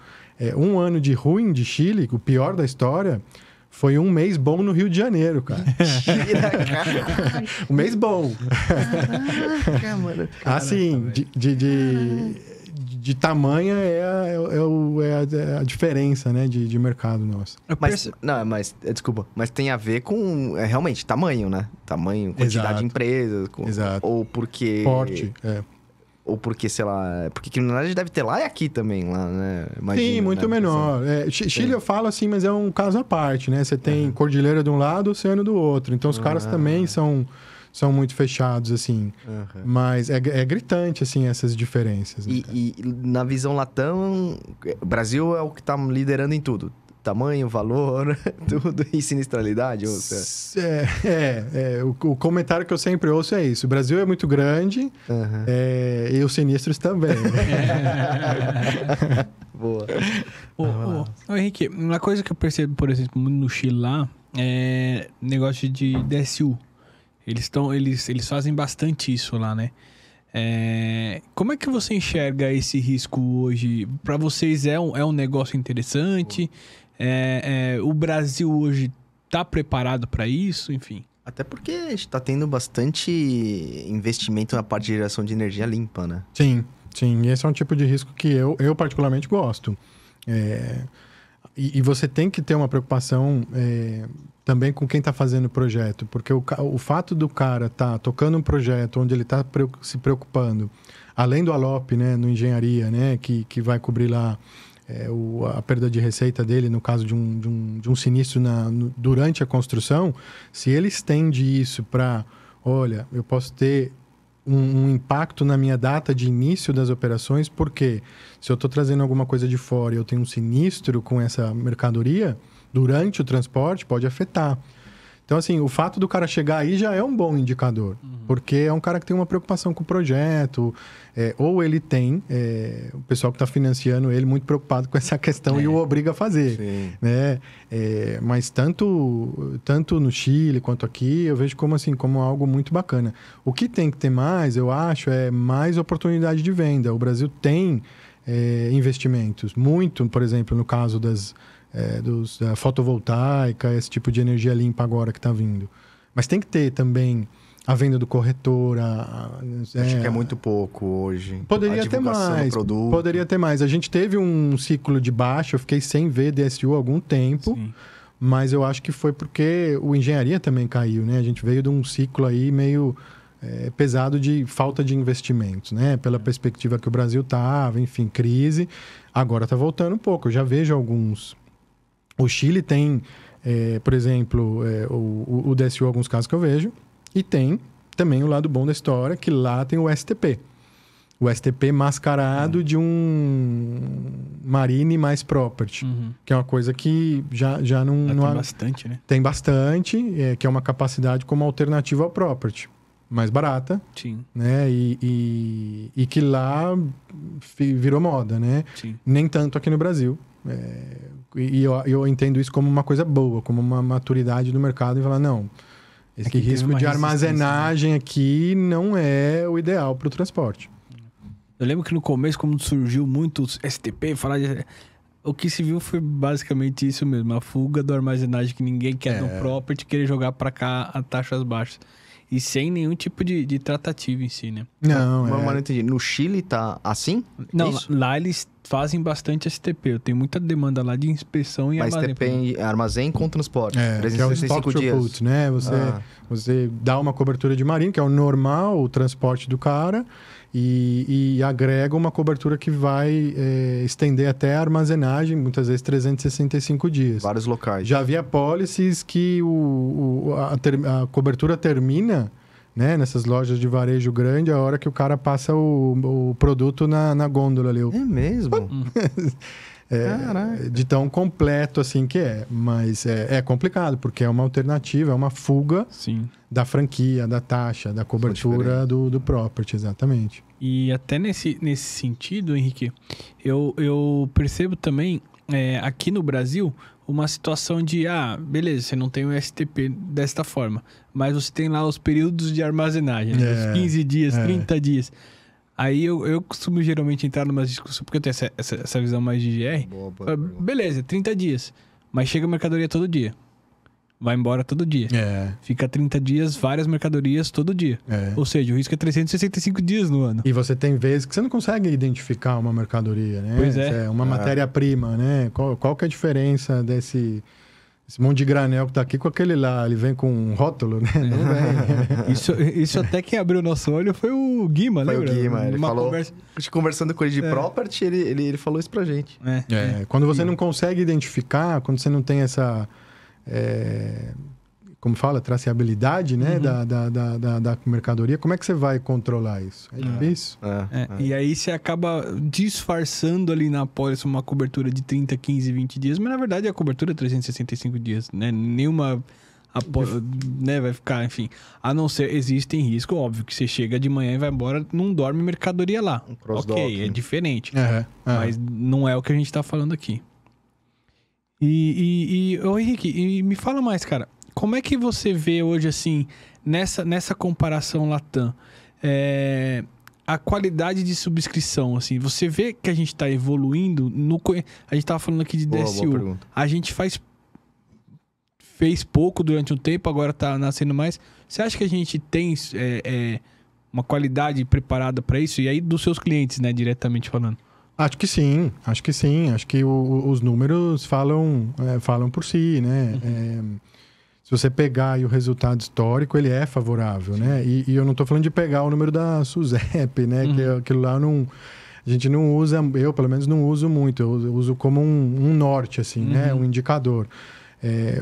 Um ano de ruim de Chile, o pior da história, foi um mês bom no Rio de Janeiro, cara. Mentira, cara. Um mês bom. Caraca, mano. Assim, de tamanha é a diferença, né, de mercado nosso. Desculpa, mas tem a ver com realmente tamanho, né? Tamanho, quantidade Exato. de empresas. Exato. Ou porque... Porte, Ou porque, sei lá... Porque criminalidade deve ter lá e aqui também, lá, né? Imagino, sim, muito né? menor. Chile eu falo assim, mas é um caso à parte, né? Você tem cordilheira de um lado, oceano do outro. Então, os caras também são muito fechados, assim. Mas é gritante, assim, essas diferenças. Né, e na visão Latam, o Brasil é o que tá liderando em tudo. Tamanho, valor, tudo, e sinistralidade. O comentário que eu sempre ouço é isso. O Brasil é muito grande e os sinistros também. Boa. Ô, Henrique, uma coisa que eu percebo, por exemplo, no Chile lá, é negócio de DSU. Eles fazem bastante isso lá, né? Como é que você enxerga esse risco hoje? Para vocês é um negócio interessante? O Brasil hoje está preparado para isso? Enfim. Até porque a gente está tendo bastante investimento na parte de geração de energia limpa, né? Sim. Esse é um tipo de risco que eu particularmente gosto. E você tem que ter uma preocupação também com quem está fazendo o projeto, porque o fato do cara estar tocando um projeto onde ele está se preocupando, além do ALOP, né, no engenharia, né, que vai cobrir lá a perda de receita dele no caso de um sinistro durante a construção, se ele estende isso para, olha, eu posso ter um impacto na minha data de início das operações, porque se eu estou trazendo alguma coisa de fora e eu tenho um sinistro com essa mercadoria, durante o transporte pode afetar. Então, assim, o fato do cara chegar aí já é um bom indicador, porque é um cara que tem uma preocupação com o projeto, ou ele tem, o pessoal que está financiando ele muito preocupado com essa questão e o obriga a fazer. Sim. Né? Mas tanto no Chile quanto aqui, eu vejo como algo muito bacana. O que tem que ter mais, eu acho, é mais oportunidade de venda. O Brasil tem investimentos, muito, por exemplo, no caso da fotovoltaica, esse tipo de energia limpa agora que está vindo. Mas tem que ter também a venda do corretor. Acho que é muito pouco hoje. Poderia ter mais. Poderia ter mais. A gente teve um ciclo de baixa, eu fiquei sem ver DSU há algum tempo. Sim. Mas eu acho que foi porque o engenharia também caiu, né? A gente veio de um ciclo aí meio pesado de falta de investimentos, né? Pela perspectiva que o Brasil estava, enfim, crise. Agora está voltando um pouco. Eu já vejo alguns... O Chile tem, por exemplo, o DSU, alguns casos que eu vejo, e tem também o lado bom da história, que lá tem o STP. O STP mascarado de um Marine mais Property, que é uma coisa que já não... Tem não há... bastante, né? Tem bastante, que é uma capacidade como alternativa ao Property. Mais barata, Sim. né? E que lá virou moda, né? Sim. Nem tanto aqui no Brasil. E eu entendo isso como uma coisa boa, como uma maturidade do mercado e falar, não, esse que teve risco uma de resistência, armazenagem aqui não é o ideal para o transporte. Eu lembro que no começo, quando surgiu muito STP, falar de... O que se viu foi basicamente isso mesmo. A fuga do armazenagem que ninguém quer no property, querer jogar para cá a taxas baixas. E sem nenhum tipo de tratativa em si, né? Não, Mas não entendi. No Chile tá assim? Não, Isso? lá eles fazem bastante STP. Eu tenho muita demanda lá de inspeção e Mas armazém. STP armazém com transporte. que é o stock throughput, né? Você dá uma cobertura de marine, que é o normal, o transporte do cara, e agrega uma cobertura que vai estender até a armazenagem, muitas vezes 365 dias. Vários locais. Já havia policies que a cobertura termina, né, nessas lojas de varejo grande, a hora que o cara passa o produto na gôndola ali. É mesmo? De tão completo assim que é. Mas é complicado, porque é uma alternativa, é uma fuga Sim. da franquia, da taxa, da cobertura do property, exatamente. E até nesse sentido, Henrique, eu percebo também aqui no Brasil uma situação de, beleza, você não tem o STP desta forma, mas você tem lá os períodos de armazenagem, né? Os 15 dias, 30 dias. Aí eu costumo geralmente entrar numa discussão, porque eu tenho essa visão mais de GR. Boa Beleza, 30 dias, mas chega mercadoria todo dia. Vai embora todo dia. Fica 30 dias, várias mercadorias todo dia. Ou seja, o risco é 365 dias no ano. E você tem vezes que você não consegue identificar uma mercadoria, né? Pois é. Uma matéria-prima, né? Qual que é a diferença desse monte de granel que tá aqui com aquele lá? Ele vem com um rótulo, né? Não vem. Isso até quem abriu o nosso olho foi o Guima, Foi lembra? o Guima, ele falou... Conversa... Conversando com ele de property, ele falou isso pra gente. Quando você não consegue identificar, quando você não tem essa... como fala, traceabilidade, né, da mercadoria, como é que você vai controlar isso? É difícil. E aí você acaba disfarçando ali na apólice uma cobertura de 30, 15, 20 dias, mas na verdade a cobertura é 365 dias, né? Nenhuma né, vai ficar, enfim. A não ser, existem risco, óbvio, que você chega de manhã e vai embora, não dorme mercadoria lá. Ok, é diferente. Mas não é o que a gente tá falando aqui. Ô Henrique, me fala mais, cara. Como é que você vê hoje, assim, nessa comparação Latam, a qualidade de subscrição, assim? Você vê que a gente está evoluindo? A gente estava falando aqui de DSU. A gente fez pouco durante um tempo, agora está nascendo mais. Você acha que a gente tem uma qualidade preparada para isso? E aí dos seus clientes, né, diretamente falando? Acho que sim. Acho que os números falam por si, né? Se você pegar aí o resultado histórico, ele é favorável, né? E eu não estou falando de pegar o número da SUSEP, né? Que aquilo lá a gente não usa, eu pelo menos não uso muito. Eu uso como um norte, assim, né? Um indicador.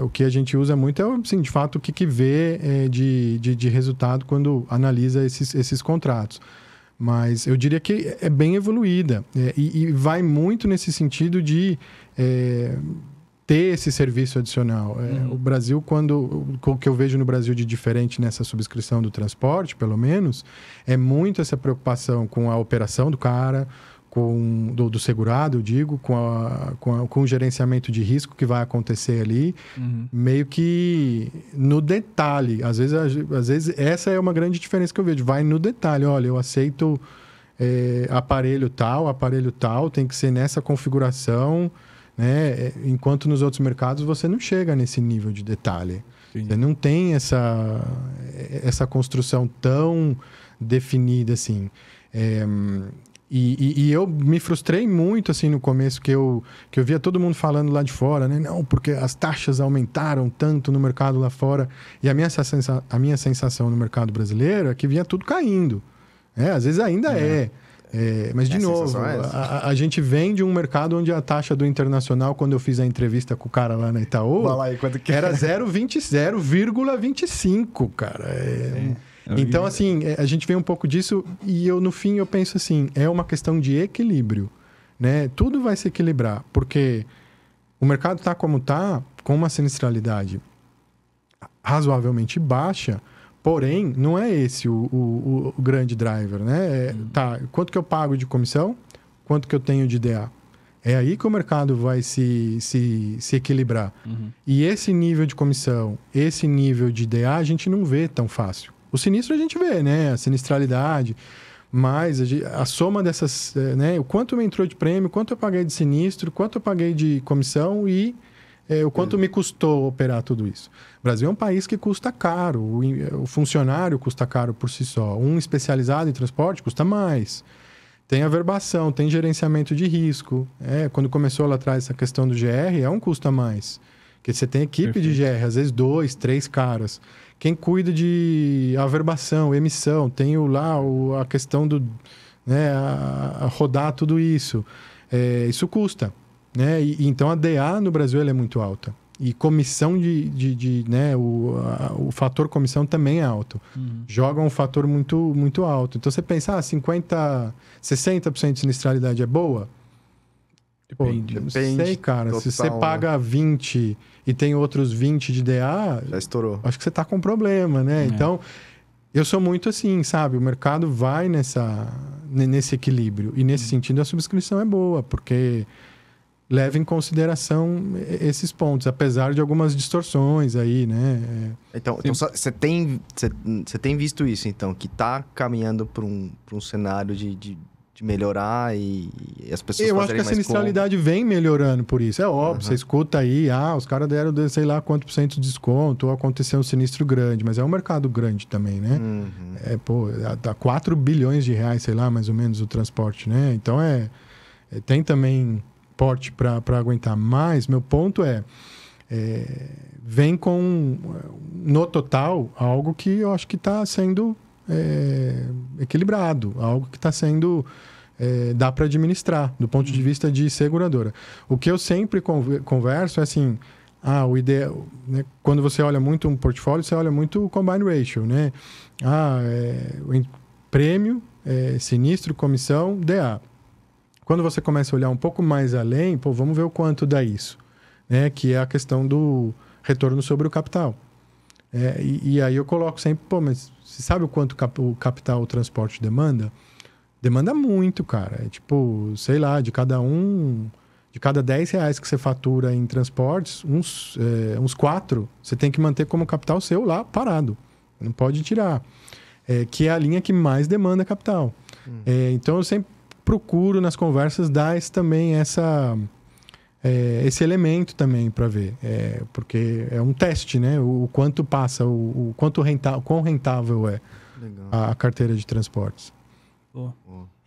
O que a gente usa muito é, assim, de fato, o que vê de resultado quando analisa esses contratos. Mas eu diria que é bem evoluída e vai muito nesse sentido de ter esse serviço adicional. O Brasil, o que eu vejo no Brasil de diferente nessa subscrição do transporte, pelo menos, é muito essa preocupação com a operação do cara, do segurado, eu digo, com o gerenciamento de risco que vai acontecer ali, meio que no detalhe. Às vezes essa é uma grande diferença que eu vejo. Vai no detalhe. Olha, eu aceito aparelho tal, tem que ser nessa configuração, né? Enquanto nos outros mercados você não chega nesse nível de detalhe. Sim. Você não tem essa construção tão definida assim. E eu me frustrei muito, assim, no começo, que eu via todo mundo falando lá de fora, né? Não, porque as taxas aumentaram tanto no mercado lá fora. E a minha sensação no mercado brasileiro é que vinha tudo caindo. Às vezes ainda mas, de novo, a gente vem de um mercado onde a taxa do internacional, quando eu fiz a entrevista com o cara lá na Itaú, era 0,25, cara. Então, assim, a gente vê um pouco disso e no fim, eu penso assim, é uma questão de equilíbrio, né? Tudo vai se equilibrar, porque o mercado está como está, com uma sinistralidade razoavelmente baixa, porém, não é esse o grande driver, né? Tá, quanto que eu pago de comissão? Quanto que eu tenho de DA? É aí que o mercado vai se equilibrar. E esse nível de comissão, esse nível de DA, a gente não vê tão fácil. O sinistro a gente vê, né? A sinistralidade, mas a soma dessas, né? O quanto me entrou de prêmio, quanto eu paguei de sinistro, quanto eu paguei de comissão e o quanto me custou operar tudo isso. O Brasil é um país que custa caro, o funcionário custa caro por si só. Um especializado em transporte custa mais. Tem averbação, tem gerenciamento de risco. Quando começou lá atrás essa questão do GR, é um custo a mais. Porque você tem equipe de GR, às vezes 2, 3 caras. Quem cuida de averbação, emissão, tem a questão do... né, a rodar tudo isso. Isso custa. Né? Então, a DA no Brasil ela é muito alta. E comissão né, o fator comissão também é alto. Joga um fator muito, muito alto. Então, você pensa, 60% de sinistralidade é boa? Depende. Não sei, cara. Total, se você paga 20 e tem outros 20 de DA... Já estourou. Acho que você tá com problema, né? Então, eu sou muito assim, sabe? O mercado vai nesse equilíbrio. E nesse sentido, a subscrição é boa, porque leva em consideração esses pontos, apesar de algumas distorções aí, né? Então você tem visto isso, então, que tá caminhando para um cenário de melhorar e as pessoas eu acho que a sinistralidade vem melhorando por isso. É óbvio, você escuta aí, os caras deram sei lá quanto % de desconto, ou aconteceu um sinistro grande, mas é um mercado grande também, né? Dá 4 bilhões de reais, sei lá, mais ou menos, o transporte, né? Então, tem também porte para aguentar. Mas, meu ponto vem com, no total, algo que eu acho que está sendo equilibrado, algo que está sendo... dá para administrar, do ponto de vista de seguradora. O que eu sempre converso é assim, o ideal, né, quando você olha muito um portfólio, você olha muito o combine ratio, né? Prêmio, sinistro, comissão, DA. Quando você começa a olhar um pouco mais além, vamos ver o quanto dá isso, né? Que é a questão do retorno sobre o capital. E aí eu coloco sempre, mas você sabe o quanto o capital o transporte demanda? Demanda muito, cara. Sei lá, de cada 10 reais que você fatura em transportes, uns 4 você tem que manter como capital seu lá parado. Não pode tirar. Que é a linha que mais demanda capital. Então, eu sempre procuro nas conversas dar esse elemento também para ver. Porque é um teste, né? O quanto passa, o quão rentável é a carteira de transportes.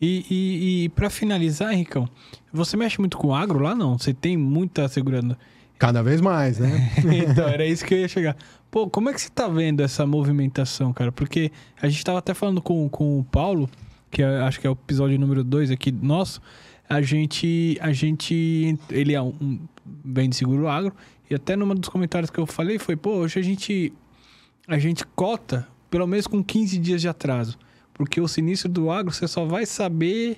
E para finalizar, Henricão, você mexe muito com agro lá, não? Você tem muita segurança? Cada vez mais, né? Então, era isso que eu ia chegar. Como é que você tá vendo essa movimentação, cara? Porque a gente tava até falando com o Paulo, que acho que é o episódio número 2 aqui nosso, ele vem de seguro agro, e até numa dos comentários que eu falei foi, hoje a gente cota pelo menos com 15 dias de atraso. Porque o sinistro do agro, você só vai saber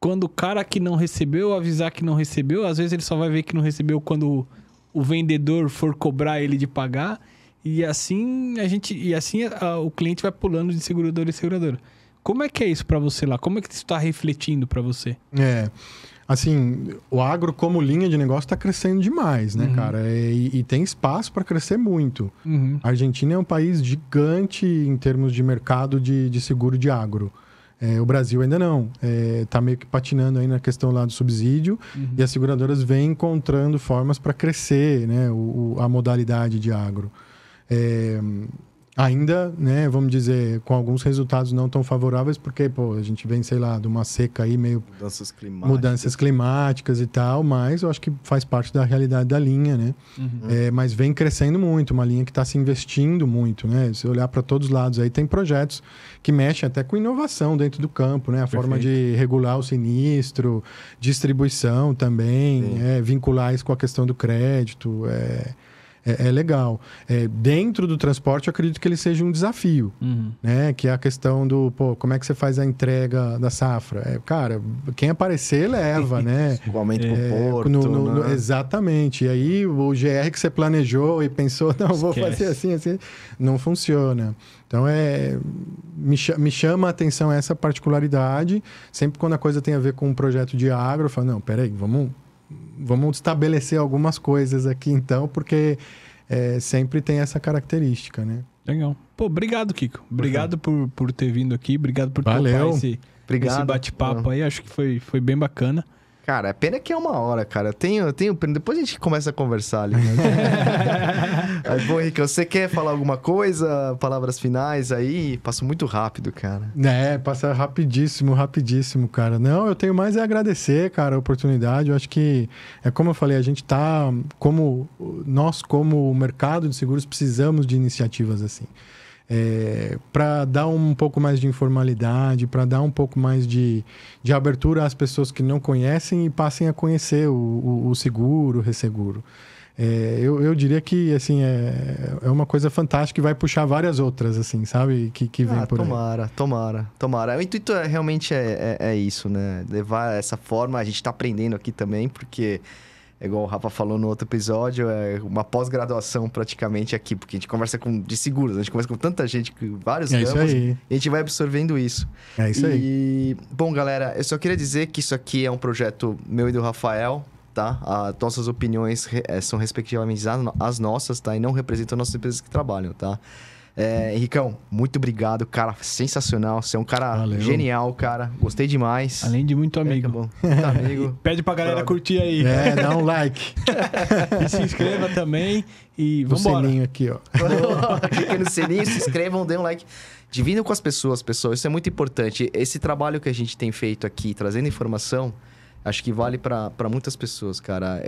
quando o cara que não recebeu avisar que não recebeu. Às vezes ele só vai ver que não recebeu quando o vendedor for cobrar ele de pagar. E assim o cliente vai pulando de seguradora em seguradora. Como é que é isso para você lá? Como é que isso está refletindo para você? Assim, o agro como linha de negócio está crescendo demais, né, cara? E tem espaço para crescer muito. A Argentina é um país gigante em termos de mercado de seguro de agro. O Brasil ainda não. Está meio que patinando aí na questão lá do subsídio. E as seguradoras vêm encontrando formas para crescer, né, a modalidade de agro. Ainda, né, vamos dizer, com alguns resultados não tão favoráveis, porque, pô, a gente vem, sei lá, de uma seca aí, meio... Mudanças climáticas e tal, mas eu acho que faz parte da realidade da linha, né? Mas vem crescendo muito, uma linha que está se investindo muito, né? Se olhar para todos os lados aí, tem projetos que mexem até com inovação dentro do campo, né? A forma de regular o sinistro, distribuição também, vincular isso com a questão do crédito, é legal. Dentro do transporte, eu acredito que ele seja um desafio, né? Que é a questão do, pô, como é que você faz a entrega da safra? Cara, quem aparecer, leva, né? Igualmente pro porto, né? Exatamente. E aí, o GR que você planejou e pensou, não, vou fazer assim, não funciona. Então, me chama a atenção essa particularidade. Sempre quando a coisa tem a ver com um projeto de agro, eu falo, não, peraí, vamos estabelecer algumas coisas aqui, então, porque sempre tem essa característica, né? Legal. Pô, obrigado, Kiko. Obrigado por ter vindo aqui. Obrigado por topar esse bate-papo aí. Acho que foi bem bacana. Cara, é pena que é 1 hora, cara. Eu tenho pena. Depois a gente começa a conversar ali. Né? Mas, bom, Henrique, você quer falar alguma coisa? Palavras finais aí? Passa muito rápido, cara. Passa rapidíssimo, cara. Não, eu tenho mais a agradecer, cara, a oportunidade. Eu acho que, como eu falei, a gente tá... Nós, como mercado de seguros, precisamos de iniciativas assim. Para dar um pouco mais de informalidade, para dar um pouco mais de abertura às pessoas que não conhecem e passem a conhecer o seguro, o resseguro. Eu diria que assim, é uma coisa fantástica e vai puxar várias outras, assim, sabe? Que vem por aí. Tomara. O intuito realmente é isso, né? Levar essa forma, a gente está aprendendo aqui também, porque... É igual o Rafa falou no outro episódio, é uma pós-graduação praticamente aqui, porque a gente conversa de seguros, a gente conversa com tanta gente, vários ramos, e a gente vai absorvendo isso. É isso aí. Bom, galera, eu só queria dizer que isso aqui é um projeto meu e do Rafael, tá? As nossas opiniões são respectivamente as nossas, tá? E não representam nossas empresas que trabalham, tá? Henricão, muito obrigado, cara. Sensacional. Você é um cara genial, cara. Gostei demais. Além de muito amigo. Muito amigo. Pede pra galera curtir aí. Dá um like. E se inscreva também. E vamos embora. O sininho aqui, ó. Clique no sininho, se inscrevam, dê um like. Dividam com as pessoas, Isso é muito importante. Esse trabalho que a gente tem feito aqui, trazendo informação, acho que vale para muitas pessoas, cara.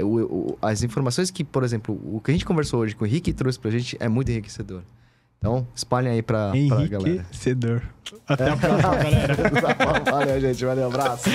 As informações que, por exemplo, o que a gente conversou hoje com o Henrique trouxe pra gente é muito enriquecedor. Então, espalhem aí pra galera. Enriquecedor. Até a próxima, galera. Valeu, gente. Valeu, abraço.